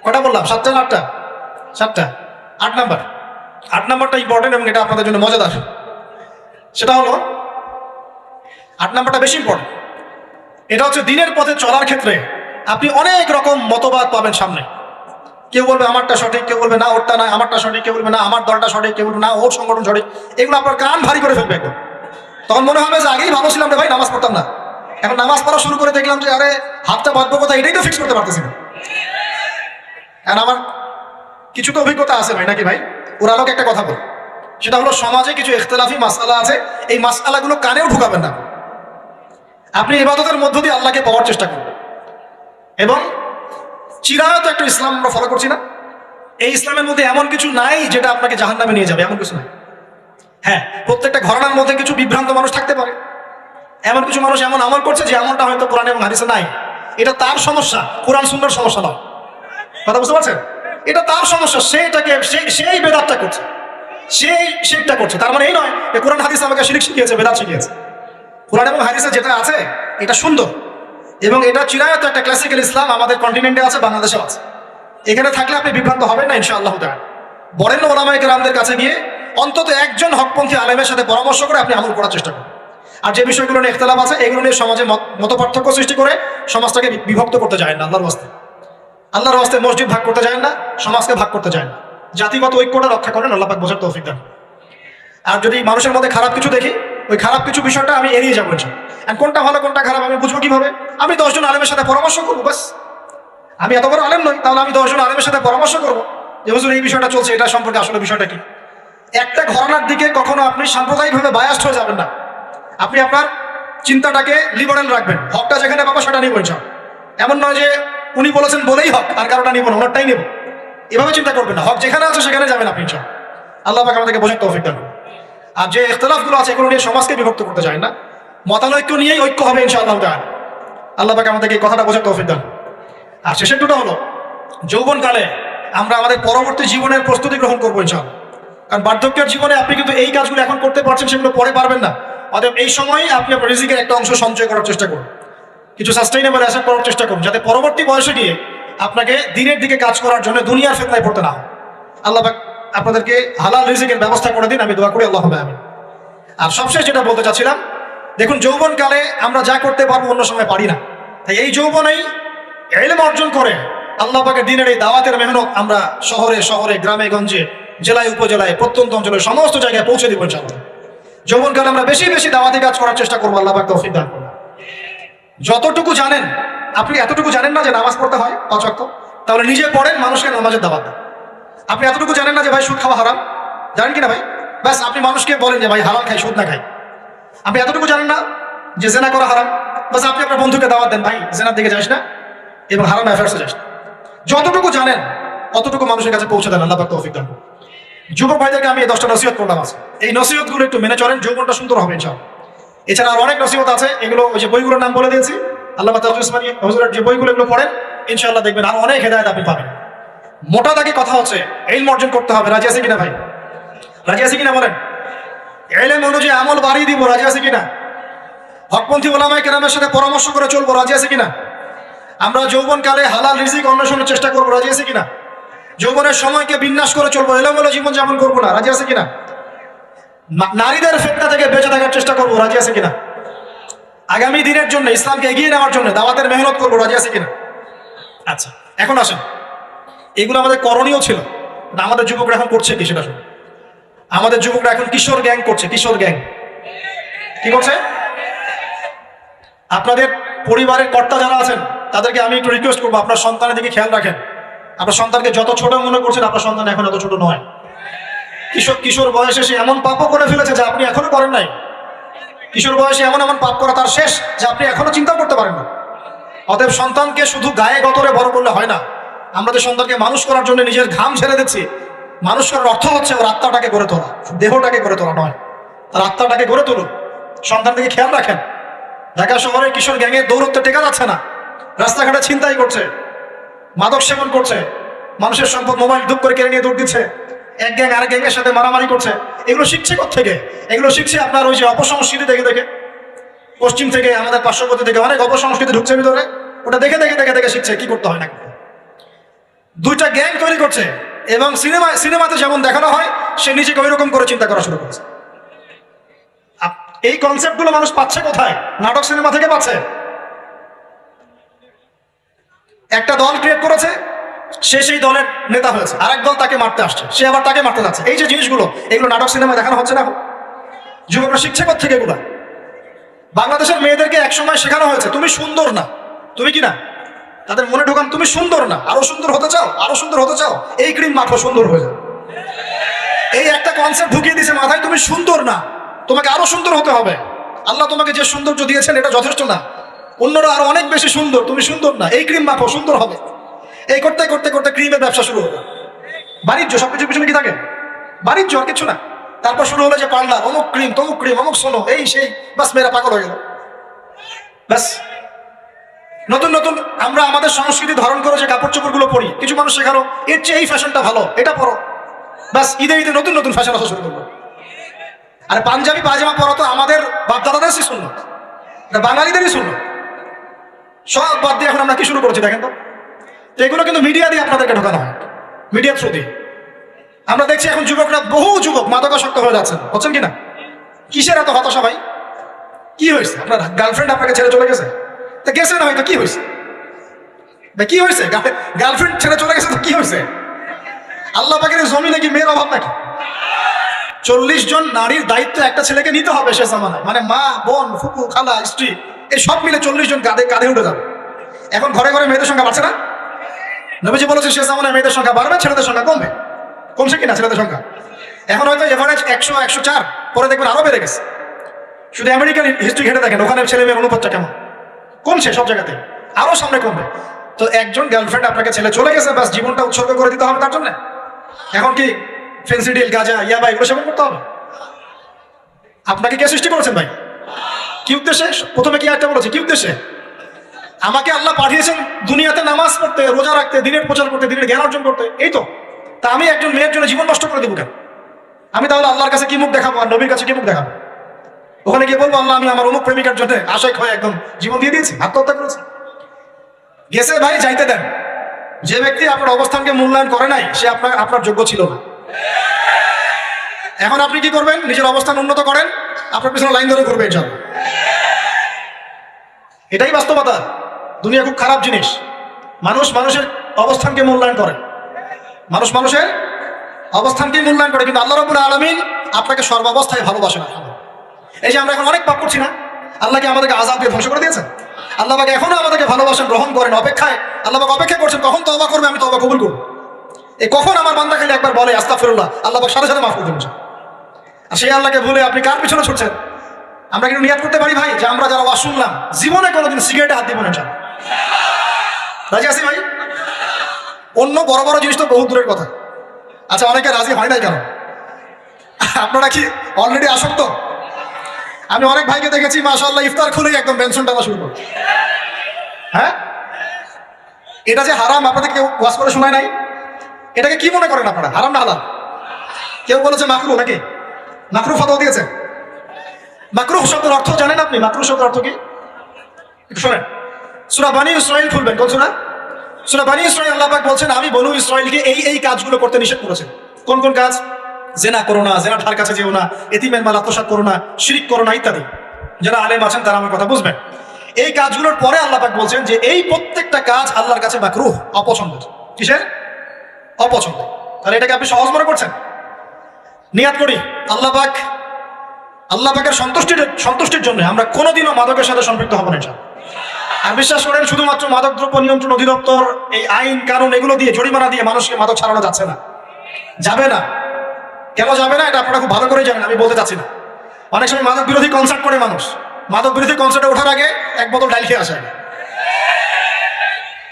কটা বললাম? 7টা না 8টা? 7টা। 8 নাম্বারটা ইম্পর্টেন্ট এবং এটা আপনাদের জন্য মজাদার। সেটা হলো 8 নাম্বারটা বেশি ইম্পর্টেন্ট। এটা হচ্ছে দিনের পথে চলার ক্ষেত্রে আপনি অনেক রকম মতবাদ পাবেন সামনে। কেউ বলবে আমারটা সঠিক, কেউ বলবে না ওরটা না, আমারটা সঠিক, কেউ বলবে না আমার দলটা সঠিক, কেউ বলবে না ওর সংগঠন সঠিক। এগুলো আপনার কান ভারী করে ফেলবে একদম। তখন মনে হবে যে আগেই ভালো ছিলাম রে ভাই, নামাজ পড়তাম না, এখন নামাজ পড়া শুরু করে দেখলাম যে আরে হাতটা বাঁধবো কোথায়, এটাই তো ফিক্স করতে পারতেছি না। এখন আমার কিছু তো অভিজ্ঞতা আছে ভাই, নাকি ভাই? ওর আলোকে একটা কথা বল, সেটা হলো সমাজে কিছু ইখতিলাফি মাসআলা আছে, এই মাসআলাগুলো কানেও ঢুকাবেন না। আপনি ইবাদতের মধ্য দিয়ে আল্লাহকে পাওয়ার চেষ্টা করবেন। এবং চিরায়ত একটা ইসলাম আমরা ফলো করছি না, এই ইসলামের মধ্যে এমন কিছু নাই যেটা আপনাকে জাহান্নামে নিয়ে যাবে, এমন কিছু নাই। হ্যাঁ, প্রত্যেকটা ঘরানার মধ্যে কিছু বিভ্রান্ত মানুষ থাকতে পারে, এমন কিছু মানুষ এমন আমল করছে যে আমলটা হয়তো কোরআন এবং হাদিসে নাই। এটা তার সমস্যা, কোরআন সুন্নাহর সমস্যা নয়। কথা বুঝতে পারছেন? এটা তার সমস্যা, সেই বেদাতটা করছে, সেই শিরকটা করছে। তার মানে এই নয় যে কোরআন হাদিস আমাকে শিরক শিখিয়েছে, বেদাত শিখিয়েছে। কোরআন এবং হাদিসে যেটা আছে এটা সুন্দর এবং এটা চিরায়ত একটা ক্লাসিক্যাল ইসলাম আমাদের কন্টিনেন্টে আছে, বাংলাদেশেও আছে। এখানে থাকলে আপনি বিভ্রান্ত হবেন না ইনশাআল্লাহ তাআলা। বরেণ্য ওলামায়ে কেরামদের কাছে গিয়ে অন্তত একজন হকপন্থী আলেমের সাথে পরামর্শ করে আপনি আমল করার চেষ্টা করুন। আর যে বিষয়গুলো নিয়ে ইখতিলাফ আছে এগুলো নিয়ে সমাজে মত পার্থক্য সৃষ্টি করে সমাজটাকে বিভক্ত করতে যায় না। আল্লাহর রাস্তে মসজিদ ভাগ করতে যায় না, সমাজকে ভাগ করতে যায় না। জাতিগত ঐক্যটা রক্ষা করেন, আল্লাহ পাক বোঝার তৌফিক দান। আর যদি মানুষের মধ্যে খারাপ কিছু দেখি, ওই খারাপ কিছু বিষয়টা আমি এড়িয়ে যাবো। আর কোনটা ভালো কোনটা খারাপ আমি বুঝবো কিভাবে? আমি 10 জন আলেমের সাথে পরামর্শ করবো, বাস। আমি এত বড় আলেম নই, তাহলে আমি 10 জন আলেমের সাথে পরামর্শ করবো যে হুজুর এই বিষয়টা চলছে, এটা সম্পর্কে আসলে বিষয়টা কি। একটা ঘরানার দিকে কখনো আপনি সাম্প্রদায়িকভাবে বায়াস্ট হয়ে যাবেন না। আপনি আপনার চিন্তাটাকে লিবারেল রাখবেন, হকটা যেখানে পাবো সেটা নিব ইনশাআল্লাহ। এমন নয় যে উনি বলেছেন বলেই হক, আর কারোটা নিব না, ওনারটাই নেব, এভাবে চিন্তা করবেন না। হক যেখানে আছে সেখানে যাবেন আপনি ইনশাআল্লাহ। আল্লাহ পাক আমাদেরকে বোঝার তৌফিক দান। আর যে ইখতিলাফগুলো আছে এগুলো নিয়ে সমাজকে বিভক্ত করতে চায় না, মতানৈক্য নিয়েই ঐক্য হবে ইনশাআল্লাহ তাআলা। আল্লাহ পাক আমাদেরকে এই কথাটা বোঝার তৌফিক দান। আর শেষের দুটো হলো, যৌবনকালে আমরা আমাদের পরবর্তী জীবনের প্রস্তুতি গ্রহণ করবো ইনশাআল্লাহ। কারণ বার্ধক্যের জীবনে আপনি কিন্তু এই কাজগুলো এখন করতে পারছেন, সেগুলো পরে পারবেন না। অতএব এই সময় আপনি আপনার রিজিকের একটা অংশ সঞ্চয় করার চেষ্টা করুন, কিছু সাস্টেইনেবল অ্যাসেট করার চেষ্টা করুন, যাতে পরবর্তী বয়সে গিয়ে আপনাকে দিনের দিকে কাজ করার জন্য দুনিয়ার ফিতনায় পড়তে না হয়। আল্লাহ পাক আপনাদেরকে হালাল রিজিকের ব্যবস্থা করে দিন, আমি দোয়া করি। আল্লাহুম্মা আমিন। আর সবশেষ যেটা বলতে চাচ্ছিলাম, দেখুন যৌবনকালে আমরা যা করতে পারবো অন্য সময় পারি না, তাই এই যৌবনেই ইলম অর্জন করে আল্লাহ পাকের দিনের এই দাওয়াতের মেহনত আমরা শহরে শহরে, গ্রামে গঞ্জে, জেলায় উপজেলায়, প্রত্যন্ত অঞ্চলে সমস্ত জায়গায় পৌঁছে দিব ইনশাআল্লাহ। যৌবনকালে আমরা বেশি বেশি দাওয়াতি কাজ করার চেষ্টা করবো, আল্লাহ পাক তৌফিক দান করুন। যতটুকু জানেন, আপনি এতটুকু জানেন না যে নামাজ পড়তে হয় 5 ওয়াক্ত, তাহলে নিজে পড়েন, মানুষকে নামাজের দাওয়াত দেন। আপনি এতটুকু জানেন না যে ভাই সুদ খাওয়া হারাম, জানেন কিনা ভাই? ব্যাস আপনি মানুষকে বলেন যে ভাই হালাল খাই, সুদ না খাই। আপনি এতটুকু জানেন না যে জেনা করা হারাম, বাস আপনি আপনার বন্ধুকে দাওয়াত দেন, ভাই জেনার দিকে যাস না এবং হারাম অ্যাফেয়ার্সে যাস না। যতটুকু জানেন অতটুকু মানুষের কাছে পৌঁছে দেন, আল্লাহ পাক তৌফিক দান করুন। যুবক ভাইদেরকে আমি এই 10টা নসিহত করলাম আছে, এই নসিহতগুলো একটু মেনে চলেন, যৌবনটা সুন্দর হবে ইনশাআল্লাহ। এছাড়া আর অনেক নসিহত আছে, এগুলো ওই যে বইগুলোর নাম বলে দিয়েছি, আল্লামা তাকি উসমানী হুজুরের যে বইগুলো, এগুলো পড়েন, ইনশাআল্লাহ দেখবেন আর অনেক হেদায়েত আপনি পাবেন। মোটা দাগে কথা হচ্ছে, ইলম অর্জন করতে হবে। রাজি আছে কিনা ভাই? রাজি আছে কিনা বলেন? ইলম অনুযায়ী আমল বাড়িয়ে দিব, রাজি আছে কিনা? হকপন্থী ওলামায়ে কেরামের সাথে পরামর্শ করে চলবো, রাজি আছে কিনা? আমরা যৌবনকালে হালাল রিজিক অন্বেষণের চেষ্টা করবো, রাজি আছে কিনা? যৌবনের সময়কে বিন্যাস করে চলবো, এলোমেলো জীবন যাপন করবো না, রাজি আছে কিনা? নারীদের ফিতনা থেকে বেঁচে থাকার চেষ্টা করবো, রাজি আছে কিনা? আগামী দিনের জন্য, ইসলামকে এগিয়ে নেওয়ার জন্য দাওয়াতের মেহনত করবো, রাজি আছে কিনা? আচ্ছা, এখন আসেন, এগুলো আমাদের করণীয় ছিল, আমাদের যুবকরা এখন করছে কি সেটা শুনুন। আমাদের যুবকরা এখন কিশোর গ্যাং করছে। কিশোর গ্যাং কি করছে? আপনাদের পরিবারের কর্তা যারা আছেন তাদেরকে আমি একটু রিকোয়েস্ট করবো, আপনার সন্তানের দিকে খেয়াল রাখেন। আপনার সন্তানকে যত ছোট মনে করছেন, আপনার সন্তান এখন এত ছোট নয়। কিশোর বয়সে সে এমন পাপও করে ফেলেছে যা আপনি এখনো করেন নাই। কিশোর বয়সে এমন এমন পাপ করা তার শেষ, যা আপনি এখনো চিন্তা করতে পারেন না। অতএব সন্তানকে শুধু গায়ে গতরে বড় করলে হয় না, আমাদের সন্তানকে মানুষ করার জন্য নিজের ঘাম ছেড়ে দিচ্ছি। মানুষ করার অর্থ হচ্ছে ওর আত্মাটাকে গড়ে তোলা, দেহটাকে গড়ে তোলা নয়, তার আত্মাটাকে গড়ে তুলুন। সন্তান থেকে খেয়াল রাখেন। ঢাকা শহরে কিশোর গ্যাংয়ের দৌরত্বে টেকা যাচ্ছে না, রাস্তাঘাটে ছিনতাই করছে, মাদক সেবন করছে, মানুষের সম্পদ মোবাইল ধূপ করে কেড়ে নিয়ে দৌড় দিচ্ছে, এক গ্যাং আরেক গ্যাংয়ের সাথে মারামারি করছে। এগুলো শিখছে কোত্থেকে? এগুলো শিখছে আপনার ওই যে অপসংস্কৃতি দেখে দেখে। পশ্চিম থেকে, আমাদের পার্শ্ববর্তী থেকে অনেক অপসংস্কৃতি ঢুকছে ভিতরে, ওটা দেখে দেখে দেখে দেখে শিখছে কি করতে হয় না। দুইটা গ্যাং তৈরি করছে এবং সিনেমাতে যেমন দেখানো হয় সে নিজেকে ওই রকম করে চিন্তা করা শুরু করেছে। এই কনসেপ্টগুলো মানুষ পাচ্ছে কোথায়? নাটক সিনেমা থেকে পাচ্ছে। একটা দল ক্রিয়েট করেছে, সে সেই দলের নেতা হয়েছে, আরেক দল তাকে মারতে আসছে, সে আবার তাকে মারতে যাচ্ছে। এই যে জিনিসগুলো, এগুলো নাটক সিনেমায় দেখানো হচ্ছে না। যুবকরা শিখছে কোথেকে এগুলো? বাংলাদেশের মেয়েদেরকে একসময় শেখানো হয়েছে তুমি সুন্দর না, তুমি কি না, তাদের মনে ঢোকান তুমি সুন্দর না, আরো সুন্দর হতে চাও, আরো সুন্দর হতে চাও, এই ক্রিম মাখো সুন্দর হয়ে যাও। এই একটা কনসেপ্ট ঢুকিয়ে দিয়েছে মাথায়, তুমি সুন্দর না, তোমাকে আরো সুন্দর হতে হবে। আল্লাহ তোমাকে যে সৌন্দর্য দিয়েছেন এটা যথেষ্ট না, অন্যরা আরো অনেক বেশি সুন্দর, তুমি সুন্দর না, এই ক্রিম মাখো সুন্দর হবে। এই করতে করতে করতে ক্রিমের ব্যবসা শুরু হলো। বাণিজ্য, সবকিছু পিছনে কি থাকে? বাণিজ্য, আর কিছু না। তারপর শুরু হলো যে পার্লার, অমুক ক্রিম তমুক ক্রিম, অমুক সোনো, এই সেই, বাস মেয়েরা পাগল হয়ে গেল। ব্যাস নতুন নতুন আমরা আমাদের সংস্কৃতি ধারণ করে যে কাপড় চোপড় গুলো পরি, কিছু মানুষ শেখালো এর চেয়ে এই ফ্যাশনটা ভালো, এটা পরো। ব্যাস ঈদে ঈদে নতুন নতুন ফ্যাশন আসা শুরু করলো। আর পাঞ্জাবি পায়জামা পরা তো আমাদের বাপ দাদাদেরই সুন্নাত, বাঙালিদেরই সুন্নাত। সব বাদ দিয়ে এখন আমরা কি শুরু করেছি দেখেন তো। এগুলো কিন্তু মিডিয়া দিয়ে আপনাদেরকে ঢোকানো হয়, মিডিয়ার থ্রু দিয়ে। আমরা দেখছি এখন যুবকরা, বহু যুবক মাদকাসক্ত হয়ে যাচ্ছেন, হচ্ছেন কিনা? কিসের এত হতাশা ভাই? কি হয়েছে? আপনার গার্লফ্রেন্ড আপনাকে ছেড়ে চলে গেছে? তা গেছে না হয়তো, কি হয়েছে ভাই? কি হয়েছে? গার্লফ্রেন্ড ছেড়ে চলে গেছে তো কি হয়েছে? আল্লাহ পাকের জমিনে কি মেয়ের অভাব নাকি? 40 জন নারীর দায়িত্ব একটা ছেলেকে নিতে হবে সে জামানায়, মানে মা, বোন, ফুপু, খালা, স্ত্রী, এই সব মিলে 40 জন কাঁধে কাঁধে উঠে যাবে। এখন ঘরে ঘরে মেয়েদের সংখ্যা বাড়ছে না? নবীজি বলেছে সে জামানায় মেয়েদের সংখ্যা বাড়বে, ছেলেদের সংখ্যা কমবে। কমছে কিনা ছেলেদের সংখ্যা? এখন হয়তো এভারেজ 100, 104, পরে দেখবেন আরো বেড়ে গেছে। শুধু আমেরিকান হিস্ট্রি ঘেটে দেখেন, ওখানে ছেলে মেয়ের অনুপাতটা কেমন কমছে, সব জায়গাতে আরো সামনে কমবে। তো একজন গার্লফ্রেন্ড আপনাকে ছেলে চলে গেছে, বাস জীবনটা উৎসর্গ করে দিতে হবে তার জন্য। এখন কি ফেন্সিডিল, গাঁজা, ইয়াবা এগুলো সেবন করতে হবে? আপনাকে কে সৃষ্টি করেছেন ভাই? কি উদ্দেশ্যে? প্রথমে কি একটা বলেছে, কি উদ্দেশ্যে? আমাকে আল্লাহ পাঠিয়েছেন দুনিয়াতে নামাজ পড়তে, রোজা রাখতে, দিনের প্রচার করতে, দিনের জ্ঞান অর্জন করতে, এই তো। তা আমি একজন মেয়ের জন্য জীবন নষ্ট করে দেবো কেন? আমি তাহলে আল্লাহর কাছে কি মুখ দেখাবো আর নবীর কাছে কি মুখ দেখাবো? ওখানে গিয়ে বলবো আল্লাহ আমি আমার অমুক প্রেমিকার জন্য আশায় হয়ে একদম জীবন দিয়ে দিয়েছি, আত্মহত্যা করেছি? গেছে ভাই, যাইতে দেন। যে ব্যক্তি আপনার অবস্থানকে মূল্যায়ন করে নাই সে আপনার যোগ্য ছিল না। এখন আপনি কি করবেন? নিজের অবস্থান উন্নত করেন, আপনার পিছনে লাইন ধরে করবেন ইনশাআল্লাহ। এটাই বাস্তবতা। দুনিয়া খুব খারাপ জিনিস। মানুষ মানুষের অবস্থানকে মূল্যায়ন করে, মানুষ মানুষের অবস্থানকে মূল্যায়ন করে, কিন্তু আল্লাহ রাব্বুল আলামিন আপনাকে সর্বাবস্থায় ভালোবাসেন। এই যে আমরা এখন অনেক পাপ করছি না, আল্লাহকে আমাদেরকে আযাব দিয়ে ধ্বংস করে দিয়েছেন। আল্লাহ পাক এখনো আমাদেরকে ভালোবাসেন, গ্রহণ করেন, অপেক্ষায়। আল্লাহ পাক অপেক্ষা করছেন কখন তওবা করবে, আমি তওবা কবুল করব। এই কখন আমার বান্দা খালি একবার বলে আস্তাগফিরুল্লাহ, আল্লাহ পাক সাথে সাথে মাফ করে দেবেন। আর সেই আল্লাহকে ভুলে আপনি কার পিছনে ছুটছেন? আমরা কিন্তু নিয়াত করতে পারি ভাই যে আমরা যারা ওয়াজ শুনলাম জীবনে কোনোদিন সিগারেটে হাত দিব না। রাজি আছি ভাই? অন্য বড় বড় জিনিস তো বহু দূরের কথা। আচ্ছা, অনেকে রাজি হয় নাই কেন? আপনারা কি অলরেডি আসক্ত? আমি অনেক ভাইকে দেখেছি মাশাআল্লাহ ইফতার খুলেই একদম বেনসন টানা শুরু করে। হ্যাঁ, এটা যে হারাম আপনাদের কেউ ওয়াজ করে শোনায় নাই? এটাকে কি মনে করেন আপনারা, হারাম না হালাল? কেউ বলেছে মাকরুহ, নাকি মাকরুহ ফতোয়া দিয়েছে? মাকরুহ শব্দের অর্থ জানেন আপনি? মাকরুহ শব্দের অর্থ কি একটু শোনেন। সূরা বনী ইসরাঈল খুলবেন। কোন সূরা? সূরা বনী ইসরাঈল। আল্লাহ পাক বলছেন আমি বনু ইসরাঈলকে এই কাজগুলো করতে নিষেধ করেছেন। কোন কোন কাজ? জেনা করো না, জেনা ধার কাছে যেও না, এতিমের মাল আত্মসাৎ করো না, শিরক করো না, ইত্যাদি। যারা আলেম আছেন তারা আমার কথা বুঝবেন। এই কাজগুলোর পরে আল্লাহ পাক বলছেন যে এই প্রত্যেকটা কাজ আল্লাহর কাছে মাকরুহ, অপছন্দের। কিসের? অপছন্দ। তাহলে এটাকে আপনি সহজ মনে করছেন? নিয়াত করি আল্লাহ পাকের সন্তুষ্টির জন্য আমরা কোনোদিনও মাদকের সাথে সম্পৃক্ত হব না। আর বিশ্বাস করেন, শুধুমাত্র মাদক দ্রব্য নিয়ন্ত্রণ অধিদপ্তর এই আইন কানুন এগুলো দিয়ে, জরিমানা দিয়ে মানুষকে মাদক ছাড়ানো যাচ্ছে না, যাবে না। কেন যাবে না এটা আপনারা খুব ভালো করে জানেন, আমি বলতে চাচ্ছি না। অনেক সময় মাদক বিরোধী কনসার্ট করে মানুষ, মাদক বিরোধী কনসার্টে ওঠার আগে এক বোতল ডাইল খেয়ে আসে।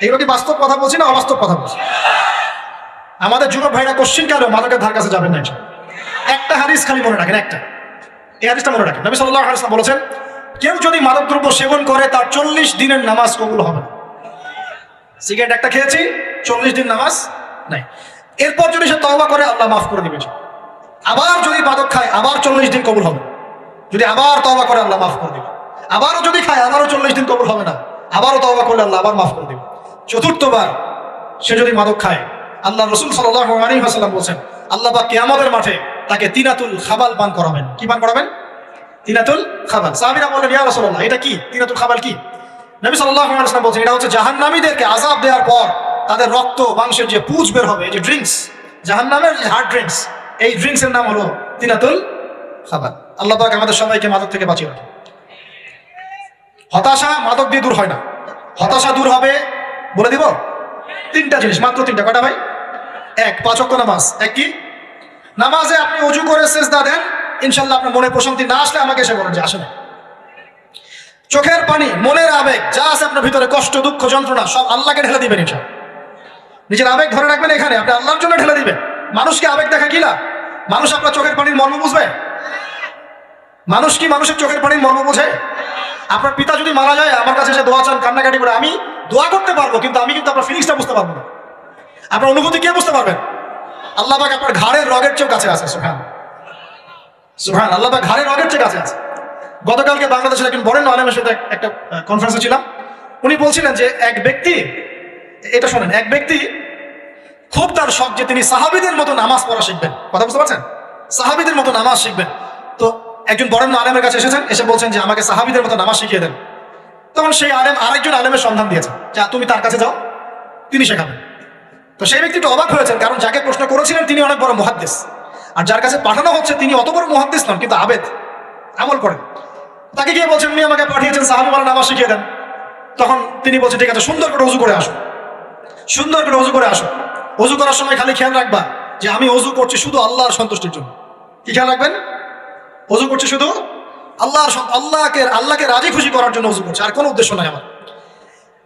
এগুলো কি বাস্তব কথা বলছি না অবাস্তব কথা বলছি? আমাদের যুবক ভাইরা কোশ্চিন কেন মাদকের ধার কাছে যাবেন না? একটা হাদিস খালি মনে রাখেন, একটা, এই হাদিসটা মনে রাখেন। নবী সাল্লাল্লাহু আলাইহি ওয়াসাল্লাম বলেছেন কেউ যদি মাদকদ্রব্য সেবন করে তার 40 দিনের নামাজ কবুল হবে না। সিগারেট একটা খেয়েছি, 40 দিন নামাজ নাই। এরপর যদি সে তওবা করে আল্লাহ মাফ করে দিবেন। আবার যদি মাদক খায় আবার 40 দিন কবুল হবে। যদি আবার তওবা করে আল্লাহ মাফ করে দিবে। আবারও যদি খায় আবারও 40 দিন কবুল হবে না, আবারও তওবা করলে আল্লাহ আবার মাফ করে দিবে। চতুর্থবার সে যদি মাদক খায়, আল্লাহ রাসূল সাল্লাল্লাহু আলাইহি ওয়াসাল্লাম বলেন আল্লাহ পাক কিয়ামতের মাঠে তাকে তিনাতুল খাবাল পান করাবেন। কি পান করাবেন? তিনাতুল খাবাল। সাহাবীরা বললেন ইয়া রাসূলুল্লাহ এটা কি? তিনাতুল খাবাল কি? নবী সাল্লাল্লাহু আলাইহি ওয়াসাল্লাম বলেন এটা হচ্ছে জাহান্নামীদেরকে আযাব দেওয়ার পর তাদের রক্ত মাংসের যে পুঁজ বের হবে, এই যে ড্রিঙ্কস, জাহান্নামের যে হার্ড ড্রিঙ্কস, এই ড্রিঙ্কসের নাম হলো তিনাতুল খাবাল। আল্লাহ পাক আমাদের সবাইকে মাদক থেকে বাঁচিয়ে রাখেন। হতাশা মাদক দিয়ে দূর হয় না। হতাশা দূর হবে বলে দিব 3টা জিনিস, মাত্র 3টা। কটা ভাই? 1, 5 ওয়াক্ত নামাজ। এক কি? নামাজে আপনি ওযু করে সিজদা দেন, ইনশাআল্লাহ আপনার মনে প্রশান্তি না আসলে আমাকে এসে বলেন যে আসে না। চোখের পানি, মনের আবেগ যা আছে আপনার ভিতরে, কষ্ট, দুঃখ, যন্ত্রণা সব আল্লাহকে ঢেলে দিবেন ইনশাআল্লাহ। নিজের আবেগ ধরে রাখবেন এখানে, আপনি আল্লাহর জন্য ঢেলে দিবেন। মানুষকে আবেগ দেখা কি লাভ? মানুষ আপনার চোখের পানির মর্ম বুঝবে? মানুষ কি মানুষের চোখের পানির মর্ম বোঝে? আপনার পিতা যদি মারা যায় আমার কাছে এসে দোয়া চান, কান্নাকাটি করে, আমি দোয়া করতে পারবো কিন্তু আমি কিন্তু আপনার ফিলিংসটা বুঝতে পারবো না। আপনার অনুভূতি কে বুঝতে পারবেন? আল্লাহ পাক আপনার ঘাড়ের রগের চেয়েও কাছে আছে। সুবহান আল্লাহ পাক ঘাড়ের রগের চেয়ে কাছে আছে। গতকালকে বাংলাদেশের একজন বরেণ্য আলেমের সাথে একটা কনফারেন্সে ছিলাম। উনি বলছিলেন যে এক ব্যক্তি, এটা শোনেন, এক ব্যক্তি খুব তার শখ যে তিনি সাহাবীদের মতো নামাজ পড়া শিখবেন। কথা বুঝতে পারছেন? সাহাবীদের মতো নামাজ শিখবেন। তো একজন বরেণ্য আলেমের কাছে এসেছেন, এসে বলছেন যে আমাকে সাহাবীদের মতো নামাজ শিখিয়ে দেন। তখন সেই আলেম আরেকজন আলেমের সন্ধান দিয়েছেন, যা তুমি তার কাছে যাও, তিনি শেখাবেন। তো সেই ব্যক্তি একটু অবাক হয়েছেন, কারণ যাকে প্রশ্ন করেছিলেন তিনি অনেক বড় মুহাদ্দিস। আর যার কাছে পাঠানো হচ্ছে তিনি অত বড় মুহাদ্দিস নন, কিন্তু আবেদ, আমল করেন। তাকে গিয়ে বলছেন উনি আমাকে পাঠিয়েছেন সাহাবী বলেন নামাজ শিখিয়ে দেন। তখন তিনি বলছেন ঠিক আছে, সুন্দর করে ওযু করে আসো, সুন্দর করে ওযু করে আসো। ওযু করার সময় খালি খেয়াল রাখবা যে আমি ওযু করছি শুধু আল্লাহর সন্তুষ্টির জন্য। কি খেয়াল রাখবেন? ওযু করছি শুধু আল্লাহকে রাজি খুশি করার জন্য ওযু করছে, আর কোনো উদ্দেশ্য নাই আমার।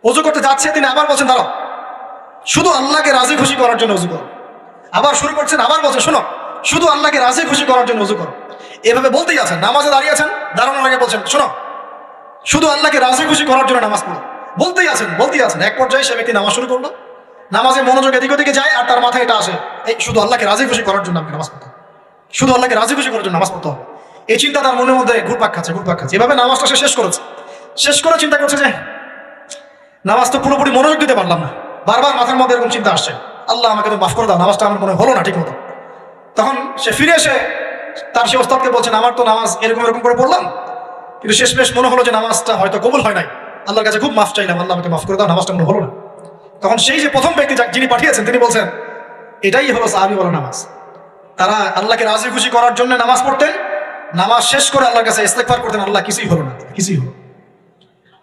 ওযু করতে যাচ্ছে, তিনি আবার বলছেন দাঁড়াও, শুধু আল্লাহকে রাজি খুশি করার জন্য ওযু করো। আবার শুরু করছেন, আবার বলছেন শোনো, শুধু আল্লাহকে রাজি খুশি করার জন্য ওযু করো। এভাবে বলতেই আছেন, নামাজে দাঁড়িয়ে আছেন, দাঁড়ানোর আগে বলছেন শোনো, শুধু আল্লাহকে রাজি খুশি করার জন্য নামাজ পড়ো। বলতেই আছেন। এক পর্যায়ে সে ব্যক্তি নামাজ শুরু করলো, নামাজে মনোযোগ এদিক ওদিকে যায়, আর তার মাথায় এটা আসে, এই শুধু আল্লাহকে রাজি খুশি করার জন্য আমি নামাজ পড়তে হবে, শুধু আল্লাহকে রাজি খুশি করার জন্য নামাজ পড়তে হবে। এই চিন্তা তার মনের মধ্যে ঘুরপাক খাচ্ছে। এভাবে নামাজটা সে শেষ করে চিন্তা করছে যে নামাজ তো পুরোপুরি মনোযোগ দিতে পারলাম না, বারবার মাথার মধ্যে এরকম চিন্তা আসছে, আল্লাহ আমাকে তো মাফ করে দাও, নামাজটা আমার মনে হলো না ঠিক মতো। তখন সে ফিরে এসে তার সে ওস্তাদকে বলছেন আমার তো নামাজ এরকম করে পড়লাম, কিন্তু শেষমেশ মনে হলো যে নামাজটা হয়তো কবুল হয় নাই, আল্লাহর কাছে খুব মাফ চাইলাম, আল্লাহ আমাকে মাফ করে দাও, নামাজটা মনে হলো না। তখন সেই যে প্রথম ব্যক্তি যিনি পাঠিয়েছেন তিনি বলছেন এটাই হলো সাহাবী বলা নামাজ। তারা আল্লাহকে রাজি খুশি করার জন্য নামাজ পড়তেন, নামাজ শেষ করে আল্লাহর কাছে ইস্তেগফার করতেন, আল্লাহ কিছুই হলো না, কিছুই হলো।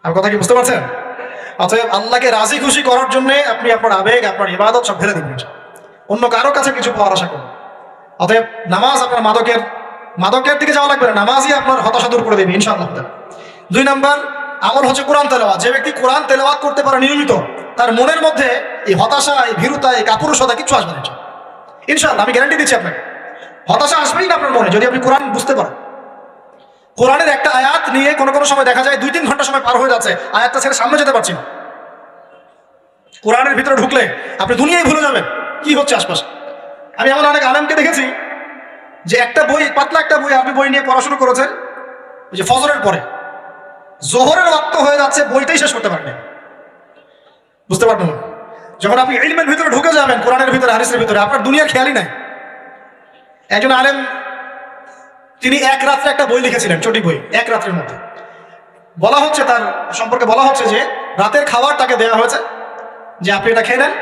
আর কথা কি বুঝতে পারছেন? অতএব আল্লাহকে রাজি খুশি করার জন্য আপনি আপনার আবেগ, আপনার ইবাদত সব ফেলে দিবেন, অন্য কারো কাছে কিছু পাওয়ার আশা করুন। অতএব নামাজ আপনার মাদকের দিকে যাওয়া লাগবে না, নামাজই আপনার হতাশা দূর করে দেবে ইনশাআল্লাহ। 2 নম্বর আমল হচ্ছে কোরআন তেলাওয়াত। যে ব্যক্তি কোরআন তেলাওয়াত করতে পারে নিয়মিত, তার মনের মধ্যে এই হতাশা, এই ভীরুতা, এই কাপুরুষতা কিছু আসবে না ইনশাআল্লাহ। আমি গ্যারান্টি দিচ্ছি আপনাকে, হতাশা আসবেই না আপনার মনে যদি আপনি কোরআন বুঝতে পারেন। কোরআনের একটা আয়াত নিয়ে কোনো সময় দেখা যায় 2-3 ঘন্টা সময় পার হয়ে যাচ্ছে, আয়াতটা ছেড়ে সামনে যেতে পারছি না। কোরআনের ভিতরে ঢুকলে আপনি দুনিয়ায় ভুলে যাবেন কি হচ্ছে আশপাশে। আমি এমন অনেক আলেমকে দেখেছি যে একটা বই, পাতলা একটা বই, আপনি বই নিয়ে পড়াশোনা করেছেন, ওই যে ফজরের পরে জোহরের ওয়াক্ত হয়ে যাচ্ছে, বইটাই শেষ করতে পারবেন, বুঝতে পারবেন? যখন আপনি ইলমের ভিতরে ঢুকে যাবেন, কোরআনের ভিতরে, হাদিসের ভিতরে, আপনার দুনিয়ার খেয়ালই নাই। একজন আলেম তিনি এক রাত্রে একটা বই লিখেছিলেন, ছোটি বই, এক রাত্রের মধ্যে। বলা হচ্ছে তার সম্পর্কে বলা হচ্ছে যে রাতের খাবার তাকে দেওয়া হয়েছে যে আপনি এটা খেয়ে নেন,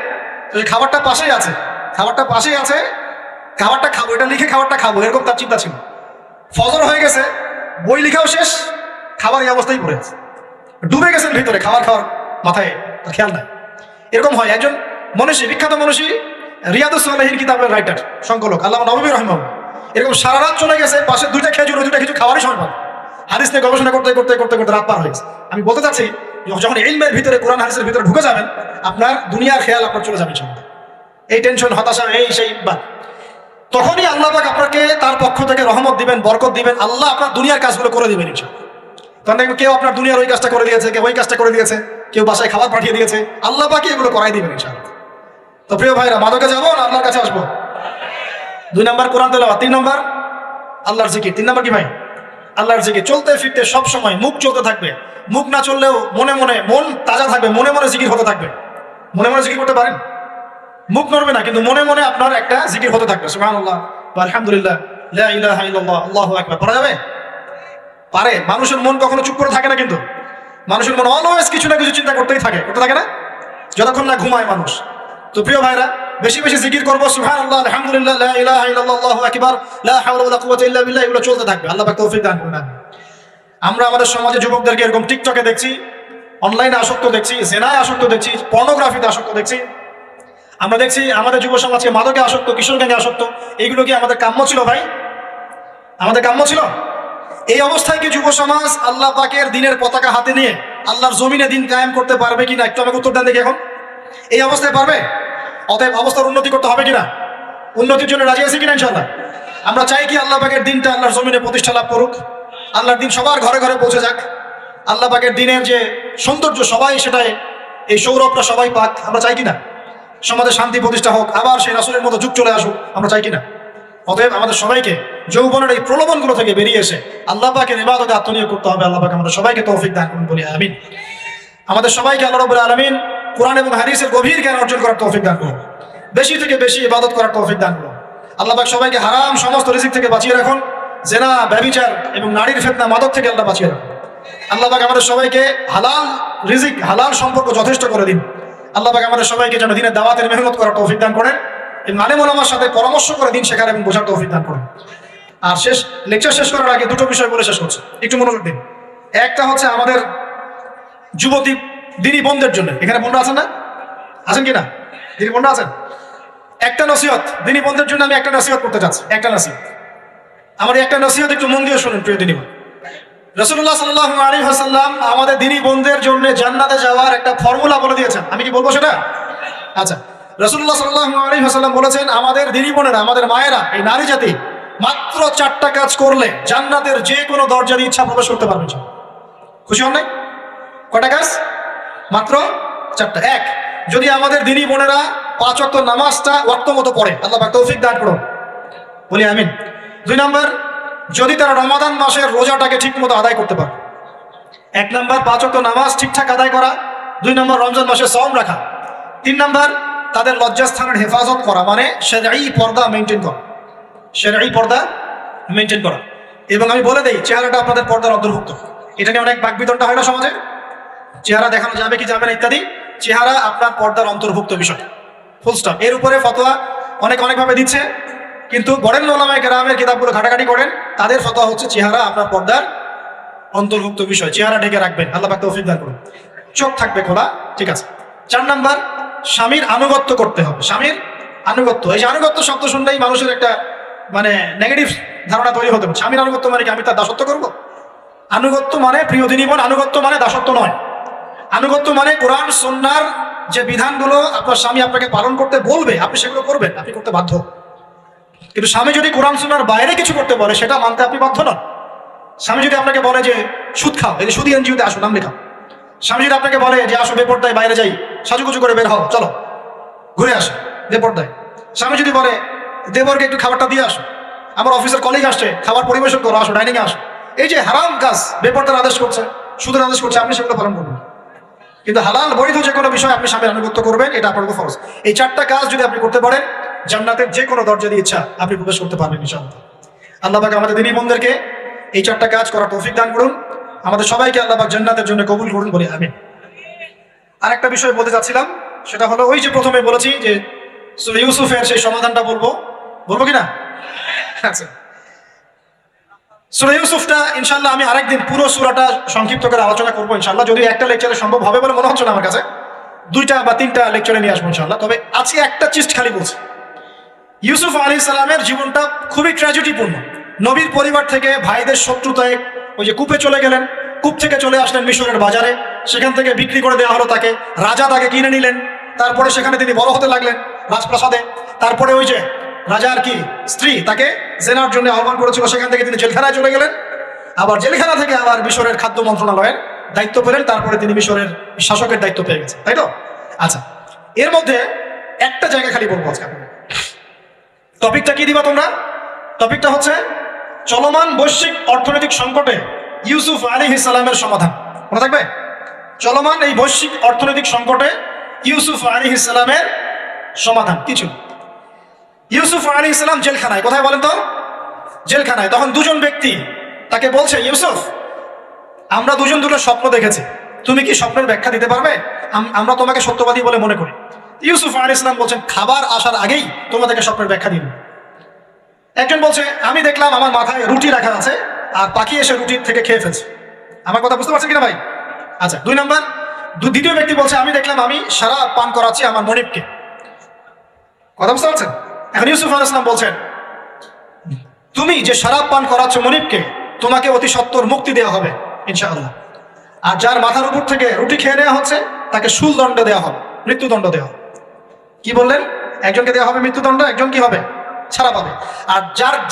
তো খাবারটা পাশেই আছে, খাবারটা খাবো, এটা লিখে খাবারটা খাবো, এরকম তার চিন্তা ছিল। ফজর হয়ে গেছে, বই লিখাও শেষ, খাবার এই অবস্থায় পড়ে আছে, ডুবে গেছেন ভিতরে, খাওয়ার মাথায় তার খেয়াল নাই। এরকম হয়। একজন মনীষী, বিখ্যাত মনীষী, রিয়াদুস সালেহীন কিতাবের রাইটার, সংকলক আল্লামা নববী রাহিমাহুল্লাহ, এরকম সারা রাত চলে গেছে, পাশে 2টা খেজুর, 2টা কিছু খাওয়ারই সময় পান, হাদিস নিয়ে গবেষণা করতে রাত পার হয়ে গেছে। আমি বলতে চাচ্ছি যখন ইলমের ভিতরে, কোরআন হাদিসের ভিতরে ঢুকে যাবেন, আপনার দুনিয়ার খেয়াল আপনার চলে যাবে, এই টেনশন, হতাশা, এই সেই বাদ। তখনই আল্লাহ পাক আপনাকে তার পক্ষ থেকে রহমত দিবেন, বরকত দিবেন, আল্লাহ আপনার দুনিয়ার কাজগুলো করে দিবেন ইনশাআল্লাহ। তখন দেখবেন কেউ আপনার দুনিয়ার ওই কাজটা করে দিয়েছে, কেউ ওই কাজটা করে দিয়েছে, কেউ বাসায় খাবার পাঠিয়ে দিয়েছে, আল্লাহ পাকই এগুলো করাই দিবেন ইনশাআল্লাহ। তো প্রিয় ভাইরা, মাদকে যাবো না আল্লাহর কাছে আসবো? 2 নম্বর কোরআন তেলাওয়াত, 3 নম্বর আল্লাহর জিকির। 3 নম্বর কি ভাই? আল্লাহর জিকির। চলতে ফিরতে সব সময় মুখ চলতে থাকবে, মুখ না চললেও মন তাজা থাকবে, মনে জিকির হতে থাকবে। মনে জিকির করতে পারেন? মুখ নড়বে না, কিন্তু মনে আপনার একটা জিকির হতে থাকবে, সুবহানাল্লাহ, আলহামদুলিল্লাহ, লা ইলাহা ইল্লাল্লাহ, আল্লাহু আকবার। পড়া যাবে? পারে। মানুষের মন কখনো চুপ করে থাকে না, কিন্তু মানুষের মন অলওয়েজ কিছু না কিছু চিন্তা করতে থাকে না, যতক্ষণ না ঘুমায় মানুষ। তো প্রিয় ভাইরা, বেশি জিকির করবো, সুবহানাল্লাহ, আলহামদুলিল্লাহ, লা ইলাহা ইল্লাল্লাহ, আল্লাহু আকবার, লা হাওলা ওয়ালা কুওয়াতা ইল্লা বিল্লাহ, এগুলো চলতে থাকবে। আল্লাহ পাক তৌফিক দান করুন। আমরা আমাদের সমাজে যুবকদেরকে এরকম টিকটকে দেখছি, অনলাইনে আসক্ত দেখছি, জেনায় আসক্ত দেখছি, পর্নোগ্রাফিতে আসক্ত দেখছি। আমরা দেখছি আমাদের যুব সমাজকে মাদকে আসক্ত, কিশোর গ্যাংয়ে আসক্ত। এইগুলো কি আমাদের কাম্য ছিল ভাই? আমাদের কাম্য ছিল? এই অবস্থায় কি যুব সমাজ আল্লাহ পাকের দিনের পতাকা হাতে নিয়ে আল্লাহর জমিনে দিন কায়েম করতে পারবে কিনা? একটু আমাকে উত্তর দেন দেখি। এখন এই অবস্থায় পারবে? অতএব অবস্থার উন্নতি করতে হবে কিনা? উন্নতির জন্য রাজি আছি কিনা ইনশাআল্লাহ? আমরা চাই কি আল্লাহ পাকের দিনটা আল্লাহর জমিনে প্রতিষ্ঠা লাভ করুক, আল্লাহর দিন সবার ঘরে ঘরে পৌঁছে যাক, আল্লাহ পাকের দিনের যে সৌন্দর্য সবাই সেটাই, এই সৌরভটা সবাই পাক। আমরা চাই কিনা? সমাজে শান্তি প্রতিষ্ঠা হোক, আবার সেই রাসূলের মতো যুগ চলে আসুক, আমরা চাই কিনা? অতএব আমাদের সবাইকে যৌবনের এই প্রলোভনগুলো থেকে বেরিয়ে এসে আল্লাহ পাকের ইবাদতে আত্মনিয়োগ করতে হবে। আল্লাহ পাক আমাদের সবাইকে তৌফিক দান করুন, বলি আমিন। আমাদের সবাইকে আল্লাহ রাব্বুল আলামিন কোরআন এবং হাদিসের গভীর জ্ঞান অর্জন করার তৌফিক দান করুন, বেশি থেকে বেশি ইবাদত করার তৌফিক দান করুন। আল্লাহ পাক সবাইকে হারাম সমস্ত রিজিক থেকে বাঁচিয়ে রাখুন, জেনা, ব্যভিচার এবং নারীর ফিতনা, মাদক থেকে আল্লাহ বাঁচিয়ে রাখুন। আল্লাহ পাক আমাদের সবাইকে হালাল রিজিক, হালাল সম্পর্ক যথেষ্ট করে দিন। আল্লাহ পাক আমাদের সবাইকে যেন দিনের দাওয়াতের মেহনত করার তৌফিক দান করেন। এই আলেম ওলামার সাথে পরামর্শ করে দিন শেখার এবং বোঝার তৌফিক দান করুন। আর লেকচার শেষ করার আগে দুটো বিষয় বলে শেষ করছি, একটু মনোযোগ দিন। একটা হচ্ছে আমাদের যুবতী দিনী বোনদের জন্য, এখানে বোনরা আছেন না, আছেন কি না, দিনী বোনরা আছেন? একটা নসিহত দিনী বোনদের জন্য আমি একটা নসিহত করতে চাচ্ছি, একটা নসিহত। আমার একটা নসিহত একটু মন দিয়ে শুনুন প্রিয় দিনী বোন। রাসূলুল্লাহ সাল্লাল্লাহু আলাইহি ওয়াসাল্লাম আমাদের দিনী বোনদের জন্য জান্নাতে যাওয়ার একটা ফর্মুলা বলে দিয়েছেন। আমি কি বলবো সেটা? আচ্ছা, রাসূলুল্লাহ সাল্লাল্লাহু আলাইহি ওয়াসাল্লাম বলেছেন আমাদের দিনী বোনেরা, আমাদের মায়েরা, এই নারী জাতি মাত্র 4টা কাজ করলে জান্নাতের যে কোনো দরজা দিয়ে ইচ্ছা প্রবেশ করতে পারবে। খুশি হন নাই? কয়টা কাজ? মাত্র 4টা। এক, যদি আমাদের দিনী বোনেরা 5 ওয়াক্ত নামাজটা ওয়াক্ত মতো পড়ে, আল্লাহ পাক তৌফিক দান করুন, বলি আমিন। 2 নাম্বার, যদি তারা রমাদান মাসের রোজাটাকে ঠিক মতো আদায় করতে পারে। 1 নাম্বার 5 ওয়াক্ত নামাজ ঠিকঠাক আদায় করা। 2 নাম্বার রমজান মাসে সওম রাখা। 3 নাম্বার তাদের লজ্জাস্থানের হেফাজত করা, মানে শরঈ পর্দা মেনটেন করা, শরঈ পর্দা মেনটেন করা। এবং আমি বলে দেই, চেহারাটা আপনাদের পর্দার অন্তর্ভুক্ত। এটা নিয়ে অনেক বাকবিতণ্ডা হয় না সমাজে, চেহারা দেখানো যাবে কি যাবে না ইত্যাদি। চেহারা আপনার পর্দার অন্তর্ভুক্ত বিষয়, ফুল স্টপ। এর উপরে ফতোয়া অনেকভাবে দিচ্ছে, কিন্তু বরেণ্য উলামায়ে কেরামের কিতাবগুলো ঘাটাঘাটি করেন, তাদের ফতোয়া হচ্ছে চেহারা আপনার পর্দার অন্তর্ভুক্ত বিষয়, চেহারা ঢেকে রাখবেন, আল্লাহ পাক তৌফিক দান করুন। চোখ থাকবে খোলা, ঠিক আছে। 4 নাম্বার, স্বামীর আনুগত্য করতে হবে। স্বামীর আনুগত্য, এই যে আনুগত্য শব্দ শুনলেই মানুষের একটা মানে নেগেটিভ ধারণা তৈরি হতে পারে। স্বামীর আনুগত্য মানে কি আমি তার দাসত্ব করব? আনুগত্য মানে, প্রিয় দিনী বোন, আনুগত্য মানে দাসত্ব নয়। আনুগত্য মানে কোরআন সুন্নাহর যে বিধানগুলো আপনার স্বামী আপনাকে পালন করতে বলবে, আপনি সেগুলো করবেন, আপনি করতে বাধ্য। কিন্তু স্বামী যদি কোরআন সুন্নাহর বাইরে কিছু করতে বলে, সেটা মানতে আপনি বাধ্য নন। স্বামী যদি আপনাকে বলে যে সুদ খাও, এই সুদী এনজিওতে আসো, নাম লেখাও। স্বামী যদি আপনাকে বলে যে আসো বেপরদায় বাইরে যাই, সাজুগুজু করে বের হও, চলো ঘুরে আসো বেপরদায়। স্বামী যদি বলে দেবরকে একটু খাবারটা দিয়ে আসো, আমার অফিসের কলিগ আসছে, খাবার পরিবেশন করো, আসো ডাইনিংয়ে আসো, এই যে হারাম কাজ, বেপরদার আদেশ করছে, সুদের আদেশ করছে, আপনি সেগুলো পালন করবেন। কিন্তু হালাল বৈধ যে কোনো বিষয় আপনি স্বামীর আনুগত্য করবেন, এটা আপনার ফরজ। এই 4টা কাজ যদি আপনি করতে পারেন, জান্নাতের যে কোনো দরজা দিয়ে ইচ্ছা আপনি প্রবেশ করতে পারবেন ইনশাআল্লাহ। আল্লাহ পাক আমাদের দিনী বোনদেরকে এই 4টা কাজ করার তৌফিক দান করুন, আমাদের সবাইকে আল্লাহ পাক জান্নাতের জন্য কবুল করুন, বলি আমিন। আর একটা বিষয় বলতে চাচ্ছিলাম, সেটা হলো ওই যে প্রথমে বলেছি যে সূরা ইউসুফের সেই সমাধানটা বলবো কি না? আচ্ছা, সূরা ইউসুফটা ইনশাআল্লাহ আমি আরেকদিন পুরো সূরাটা সংক্ষিপ্ত করে আলোচনা করবো ইনশাআল্লাহ, যদি একটা লেকচারে সম্ভব হবে বলে মনে হচ্ছে না আমার কাছে, 2টা বা 3টা লেকচারে নিয়ে আসবো ইনশাআল্লাহ। তবে আজকে একটা চিজ খালি বলছি, ইউসুফ আলাইহিস সালামের জীবনটা খুবই ট্র্যাজেডিপূর্ণ। নবীর পরিবার থেকে ভাইদের শত্রুতায় ওই যে কূপে চলে গেলেন, কূপ থেকে চলে আসলেন মিশরের বাজারে, সেখান থেকে বিক্রি করে দেওয়া হলো তাকে, রাজা তাকে কিনে নিলেন, তারপরে সেখানে তিনি বড় হতে লাগলেন রাজপ্রাসাদে। তারপরে ওই যে রাজার কি স্ত্রী তাকে জেনার জন্য আহ্বান করেছিল, সেখান থেকে তিনি জেলখানায় চলে গেলেন, আবার জেলখানা থেকে আবার মিশরের খাদ্য মন্ত্রণালয়ের দায়িত্ব পেলেন, তারপরে তিনি মিশরের শাসকের দায়িত্ব পেয়ে গেছেন, তাই তো? আচ্ছা, এর মধ্যে একটা জায়গা খালি বলবো আজকে। টপিকটা কি দিবা তোমরা? টপিকটা হচ্ছে চলমান বৈশ্বিক অর্থনৈতিক সংকটে ইউসুফ আলাইহিস সালামের সমাধান। মনে থাকবে? চলমান এই বৈশ্বিক অর্থনৈতিক সংকটে ইউসুফ আলাইহিস সালামের সমাধান কিছু। ইউসুফ আলাইহিস সালাম জেলখানায়, কোথায় বলেন তো? জেলখানায়। তখন 2জন ব্যক্তি তাকে বলছে, ইউসুফ, আমরা 2জন দুটো স্বপ্ন দেখেছি, তুমি কি স্বপ্নের ব্যাখ্যা দিতে পারবে? আমরা তোমাকে সত্যবাদী বলে মনে করি। ইউসুফ আলাইহিস সালাম বলছেন, খাবার আসার আগেই তোমাদেরকে স্বপ্নের ব্যাখ্যা দিব। একজন বলছে, আমি দেখলাম আমার মাথায় রুটি রাখা আছে, আর পাখি এসে রুটির থেকে খেয়ে ফেলছে। আমার কথা বুঝতে পারছেন কিনা ভাই? আচ্ছা, 2 নাম্বার, দ্বিতীয় ব্যক্তি বলছে, আমি দেখলাম আমি শরাব পান করাচ্ছি আমার মনিবকে। কথা বুঝতে পারছেন? এখন ইউসুফ আলাইহিস সালাম বলছেন, তুমি যে শরাব পান করাচ্ছ মনিবকে, তোমাকে অতি সত্বর মুক্তি দেওয়া হবে ইনশাআল্লাহ। আর যার মাথার উপর থেকে রুটি খেয়ে নেওয়া হচ্ছে, তাকে শুলদণ্ড দেওয়া হবে, মৃত্যুদণ্ড দেওয়া হবে। কি বললেন? একজনকে দেওয়া হবে মৃত্যুদণ্ড, একজন কি হবে? ছাড়া পাবে। আর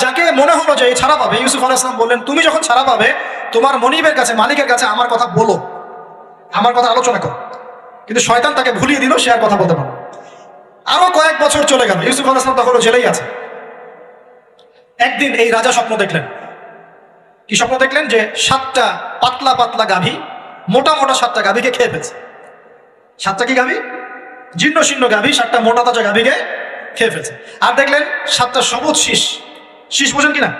যাকে মনে হলো যে এই ছাড়া পাবে, ইউসুফ আলাইহিস সালাম বললেন, তুমি যখন ছাড়া পাবে, তোমার মনিবের কাছে, মালিকের কাছে আমার কথা বলো, আমার কথা আলোচনা করো। কিন্তু শয়তান তাকে ভুলিয়ে দিল, সে আর কথা বলতে পারল। আরো কয়েক বছর চলে গেল, ইউসুফ আলাইহিস সালাম তখন জেলেই আছে। একদিন এই রাজা স্বপ্ন দেখলেন। কি স্বপ্ন দেখলেন? যে 7টা পাতলা পাতলা গাভী, মোটা মোটা 7টা গাভীকে খেয়ে ফেলছে। 7টা কি গাভী? জীর্ণ শীর্ণ গাভী, 7টা মোটা তাজা গাভীকে খেয়ে ফেলছে। আর দেখলেন 7টা সবুজ শীষ, শীষ বোঝেন কিনা?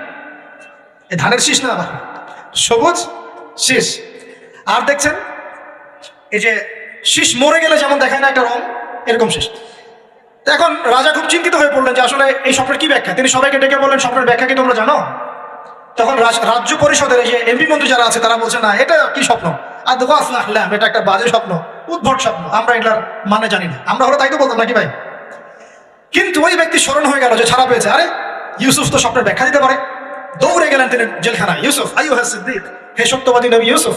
এই ধানের শীষ না, সবুজ শীষ। আর দেখছেন এই যে শীষ মরে গেলে যেমন দেখায় না একটা রং, এরকম শীষ। তো এখন রাজা খুব চিন্তিত হয়ে পড়লেন যে আসলে এই স্বপ্নের কি ব্যাখ্যা। তিনি সবাইকে ডেকে বললেন, স্বপ্নের ব্যাখ্যা কি তোমরা জানো? তখন রাজ্য পরিষদের এই যে এমপি মন্ত্রী যারা আছে তারা বলছে, না এটা কি স্বপ্ন, আর দেখো আসলাম এটা একটা বাজে স্বপ্ন, উদ্ভট স্বপ্ন, আমরা এটার মানে জানি না। আমরা হলো তাই তো বলতাম নাকি ভাই? কিন্তু ওই ব্যক্তি স্মরণ হয়ে গেল যে ছাড়া পেয়েছে, আরে ইউসুফ তো স্বপ্নের ব্যাখ্যা দিতে পারে। দৌড়ে গেলেন তিনি জেলখানায়। ইউসুফ আইয়ুহা সিদ্দিক, হে সত্যবাদী নবী ইউসুফ,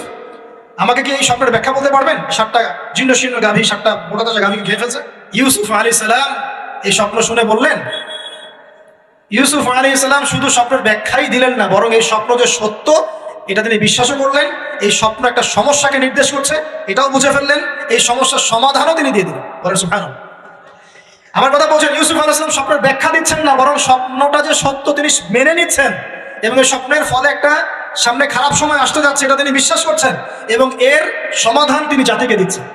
আমাকে কি এই স্বপ্নের ব্যাখ্যা বলতে পারবেন? 7টা জীর্ণ শীর্ণ গাভী, 7টা মোটা তাজা গাভীকে খেয়ে ফেলছে। ইউসুফ আলাইহিস সালাম এই স্বপ্ন শুনে বললেন, ইউসুফ আলাইহিস সালাম শুধু স্বপ্নের ব্যাখ্যাই দিলেন না, বরং এই স্বপ্ন যে সত্য এটা তিনি বিশ্বাসও করলেন। এই স্বপ্ন একটা সমস্যাকে নির্দেশ করছে এটাও বুঝে ফেললেন। এই সমস্যার সমাধানও তিনি দিয়ে দিলেন। বলেন সুবহানাল্লাহ। আমার কথা বলছেন, ইউসুফ আলাইহিস সালাম স্বপ্নের ব্যাখ্যা দিচ্ছেন না, বরং স্বপ্নটা যে সত্য তিনি মেনে নিচ্ছেন এবং এই স্বপ্নের ফলে একটা সামনে খারাপ সময় আসতে যাচ্ছে এটা তিনি বিশ্বাস করছেন এবং এর সমাধান তিনি জাতিকে দিচ্ছেন।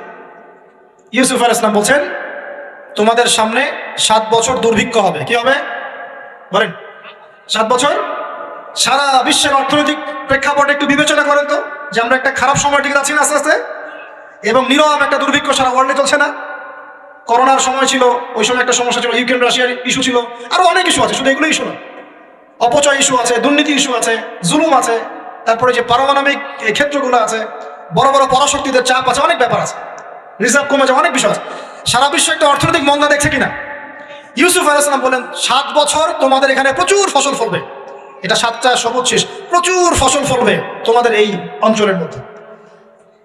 ইউসুফ আলাইহিস সালাম বলছেন, তোমাদের সামনে 7 বছর দুর্ভিক্ষ হবে। কি হবে বলেন? 7 বছর। সারা বিশ্বের অর্থনৈতিক প্রেক্ষাপট একটু বিবেচনা করেন তো, যে আমরা একটা খারাপ সময় টিকে যাচ্ছি না আস্তে আস্তে, এবং নীরব একটা দুর্ভিক্ষ সারা ওয়ার্ল্ডে চলছে না। করোনার সময় ছিল, ওই সময় একটা সমস্যা ছিল, ইউক্রেন রাশিয়ার ইস্যু ছিল, আরো অনেক ইস্যু আছে, শুধু এগুলো ইস্যু না, অপচয় ইস্যু আছে, দুর্নীতি ইস্যু আছে, জুলুম আছে, তারপরে যে পারমাণবিক ক্ষেত্রগুলো আছে, বড় বড় পরাশক্তিদের চাপ আছে, অনেক ব্যাপার আছে, রিজার্ভ কমে যাওয়া, অনেক বিষয় আছে। সারা বিশ্ব একটা অর্থনৈতিক মন্দা দেখছে কিনা? ইউসুফ আলাইহিস সালাম বলেন, 7 বছর তোমাদের এখানে প্রচুর ফসল ফলবে। এটা 7টা সবুজ শেষ, প্রচুর ফসল ফলবে তোমাদের এই অঞ্চলের মধ্যে।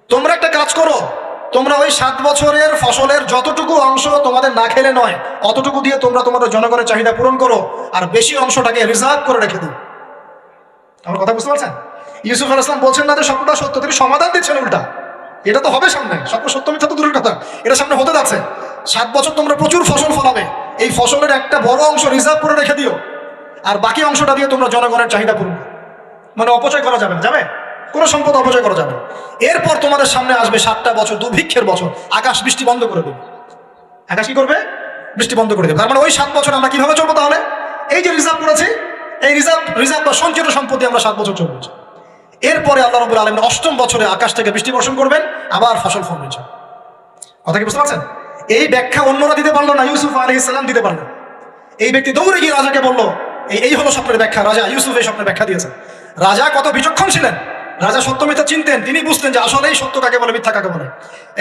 তোমরা একটা কাজ করো, তোমরা ওই 7 বছরের ফসলের যতটুকু অংশ তোমাদের না খেলে নয়, অতটুকু দিয়ে তোমরা তোমাদের জনগণের চাহিদা পূরণ করো, আর বেশি অংশটাকে রিজার্ভ করে রেখে দিও। আমার কথা বুঝতে পারছেন? ইউসুফ আলাইহিস সালাম বলছেন না যে স্বপ্নটা সত্য, তিনি সমাধান দিচ্ছেন উল্টা। এটা তো হবে সামনে, স্বপ্ন সত্য মিথ্যা তো দূরের কথা, এটা সামনে হতে যাচ্ছে। 7 বছর তোমরা প্রচুর ফসল ফলাবে, এই ফসলের একটা বড় অংশ রিজার্ভ করে রেখে দিও, আর বাকি অংশটা দিয়ে তোমরা জনগণের চাহিদা পূরণ করো। মানে অপচয় করা যাবে না, যাবে কোনো সম্পদ অপচয় করা যাবে। এরপর তোমাদের সামনে আসবে 7টা বছর দুর্ভিক্ষের বছর, আকাশ বৃষ্টি বন্ধ করে দেবে। আকাশ কি করবে? বৃষ্টি বন্ধ করে দেবে। তার মানে ওই 7 বছর আমরা কিভাবে চলবো তাহলে? এই যে রিজার্ভ করেছি, এই রিজার্ভ বা সঞ্চিত সম্পত্তি আমরা 7 বছর চলবো। এরপরে আল্লাহ রাব্বুল আলামিন 8ম বছরে আকাশ থেকে বৃষ্টি বর্ষণ করবেন, আবার ফসল ফলবে। কথা কি বুঝতে পারছেন? এই ব্যাখ্যা অন্যরা দিতে পারলো না, ইউসুফ আলাইহিস সালাম দিতে পারলেন। এই ব্যক্তি দৌড়ে গিয়ে রাজাকে বলল, এই হলো স্বপ্নের ব্যাখ্যা। রাজা ইউসুফ এই স্বপ্নের ব্যাখ্যা দিয়েছেন। রাজা কত বিচক্ষণ ছিলেন! রাজা সত্য মিথ্যা চিনতেন, তিনি বুঝতেন যে আসলেই সত্য কাকে বলে, মিথ্যা কাকে বলে।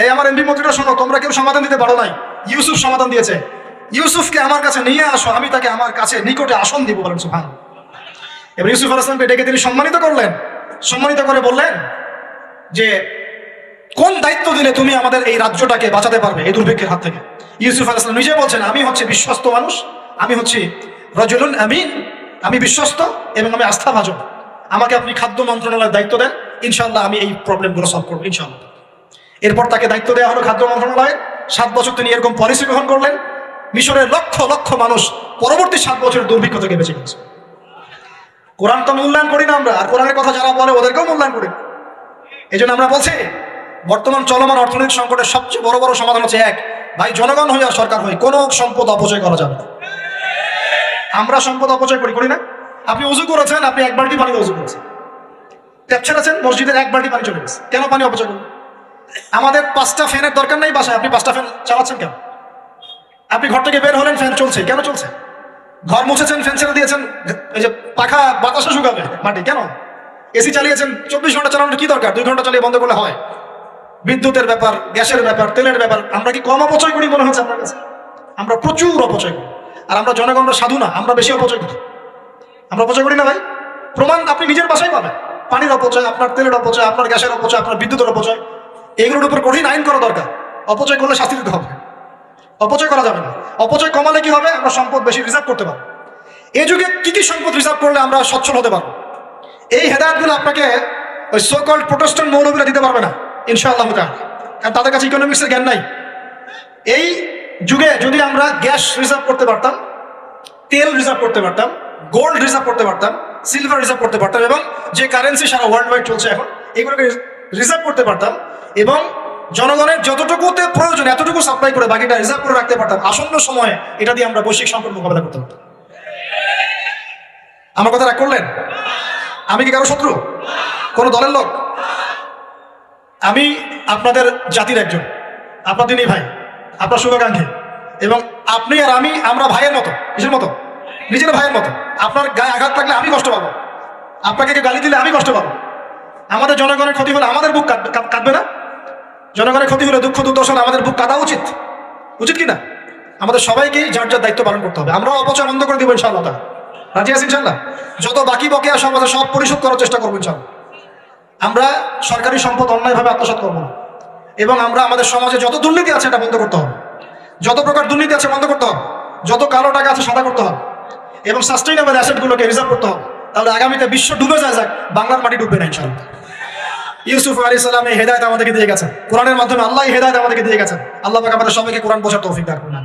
এই আমার এমপি মন্ত্রীরা শোনো, তোমরা কেউ সমাধান দিতে পারো নাই, ইউসুফ সমাধান দিয়েছে। ইউসুফকে আমার কাছে নিয়ে আসো, আমি তাকে আমার কাছে নিকটে আসন দিব। বলেন সুবহানাল্লাহ। এবার ইউসুফ আলাইহিস সালামকে ডেকে তিনি সম্মানিত করলেন। সম্মানিত করে বললেন যে, কোন দায়িত্ব দিলে তুমি আমাদের এই রাজ্যটাকে বাঁচাতে পারবে এই দুর্ভিক্ষের হাত থেকে? ইউসুফ আলাইহিস সালাম নিজে বলছেন, আমি হচ্ছে বিশ্বস্ত মানুষ, আমি হচ্ছে রাজুলুন আমিন, আমি বিশ্বস্ত এবং আমি আস্থাভাজন। আমাকে আপনি খাদ্য মন্ত্রণালয়ের দায়িত্ব দেন, ইনশাআল্লাহ আমি এই প্রবলেমগুলো সলভ করবো ইনশাআল্লাহ। এরপর তাকে দায়িত্ব দেওয়া হলো খাদ্য মন্ত্রণালয়ের। 7 বছর তিনি এরকম পলিসি গ্রহণ করলেন। মিশরের লক্ষ লক্ষ মানুষ পরবর্তী 7 বছরের দুর্ভিক্ষ থেকে বেঁচে গেছে। কোরআন তো মূল্যায়ন করি না আমরা, আর কোরআনের কথা যারা বলে ওদেরকেও মূল্যায়ন করি। এই জন্য আমরা বলছি, বর্তমান চলমান অর্থনৈতিক সংকটের সবচেয়ে বড় বড় সমাধান হচ্ছে এক, ভাই জনগণ হই আর সরকার হই, কোনো সম্পদ অপচয় করা যাবে না। আমরা সম্পদ অপচয় করি না? আপনি ওযু করেছেন, আপনি 1 বালতি পানিতে ওযু করেছেন, ট্যাপ ছেড়েছেন, মসজিদের 1 বালতি পানি চলে গেছে, কেন পানি অপচয় করবেন? আমাদের 5টা ফ্যানের দরকার নাই বাসায়, আপনি 5টা ফ্যান চালাচ্ছেন কেন? আপনি ঘর থেকে বের হলেন, ফ্যান চলছে, কেন চলছে? ঘর মুছেছেন, ফ্যান ছেড়ে দিয়েছেন, এই যে পাখা বাতাসে শুকাবে মাটি, কেন? এসি চালিয়েছেন, 24 ঘন্টা চালানোর কি দরকার? 2 ঘন্টা চালিয়ে বন্ধ করলে হয়। বিদ্যুতের ব্যাপার, গ্যাসের ব্যাপার, তেলের ব্যাপার, আমরা কি কম অপচয় করি মনে হচ্ছে আপনার কাছে? আমরা প্রচুর অপচয় করি। আর আমরা জনগণরা সাধু না, আমরা বেশি অপচয় করি। আমরা অপচয় করি না ভাই? প্রমাণ আপনি নিজের বাসায় পাবেন। পানির অপচয়, আপনার তেলের অপচয়, আপনার গ্যাসের অপচয়, আপনার বিদ্যুতের অপচয়, এগুলোর উপর কঠিন আইন করা দরকার। অপচয় করলে শাস্তি দিতে হবে, অপচয় করা যাবে না। অপচয় কমালে কি হবে? আমরা সম্পদ বেশি রিজার্ভ করতে পারবো। এই যুগে কি কি সম্পদ রিজার্ভ করলে আমরা সচ্ছল হতে পারবো? এই হেদায়েতগুলো আপনাকে ওই সো কল্ড প্রোটেস্ট্যান্ট মৌলবীরা দিতে পারবে না ইনশাআল্লাহ তাআলা, কারণ তাদের কাছে ইকোনমিক্সের জ্ঞান নাই। এই যুগে যদি আমরা গ্যাস রিজার্ভ করতে পারতাম, তেল রিজার্ভ করতে পারতাম, গোল্ড রিজার্ভ করতে পারতাম, সিলভার রিজার্ভ করতে পারতাম, এবং যে কারেন্সি সারা ওয়ার্ল্ড ওয়াইড চলছে এখন, এগুলোকে রিজার্ভ করতে পারতাম, এবং জনগণের যতটুকুতে প্রয়োজন এতটুকু সাপ্লাই করে বাকিটা রিজার্ভ করে রাখতে পারতাম, আসন্ন সময়ে এটা দিয়ে আমরা বৈশ্বিক সংকট মোকাবেলা করতে পারতাম। আমার কথা রাগ করলেন? আমি কি কারো শত্রু? কোন দলের লোক? আমি আপনাদের জাতির একজন, আপনাদেরই ভাই, আপনার শুভাকাঙ্ক্ষী। এবং আপনি আর আমরা ভাইয়ের মতো, কিসের মতো? নিজের ভাইয়ের মতো। আপনার গায়ে আঘাত লাগলে আমি কষ্ট পাবো, আপনাকে কেউ গালি দিলে আমি কষ্ট পাবো। আমাদের জনগণের ক্ষতি হলে আমাদের বুক কাঁদবে না? জনগণের ক্ষতি হলে, দুঃখ দুর্দশা হলে আমাদের বুক কাঁদা উচিত, উচিত কি না? আমাদের সবাইকেই যার যার দায়িত্ব পালন করতে হবে। আমরাও অপচয় বন্ধ করে দিব ইনশাআল্লাহ। তারা রাজি আছি ইনশাআল্লাহ। যত বাকি বকেয়া সব আছে সব পরিশোধ করার চেষ্টা করবো ইনশাআল্লাহ। আমরা সরকারি সম্পদ অন্যায়ভাবে আত্মসাৎ করবো না, এবং আমরা আমাদের সমাজে যত দুর্নীতি আছে এটা বন্ধ করতে হবে, যত প্রকার দুর্নীতি আছে বন্ধ করতে হবে, যত কালো টাকা আছে সাদা করতে হবে, এবং সাস্টেইনেবল অ্যাসেটগুলোকে রিজার্ভ করতে হবে। তাহলে আগামীতে বিশ্ব ডুবে যায়, যাক, বাংলার মাটি ডুববে না ইনশাআল্লাহ। ইউসুফ আলাইহিস সালাম এই হেদায়েত আমাদেরকে দিয়ে গেছেন, কোরআনের মাধ্যমে আল্লাহ এই হেদায়েত আমাদেরকে দিয়ে গেছেন। আল্লাহ পাক আমাদের সবাইকে কোরআন বোঝার তৌফিক দান করুন।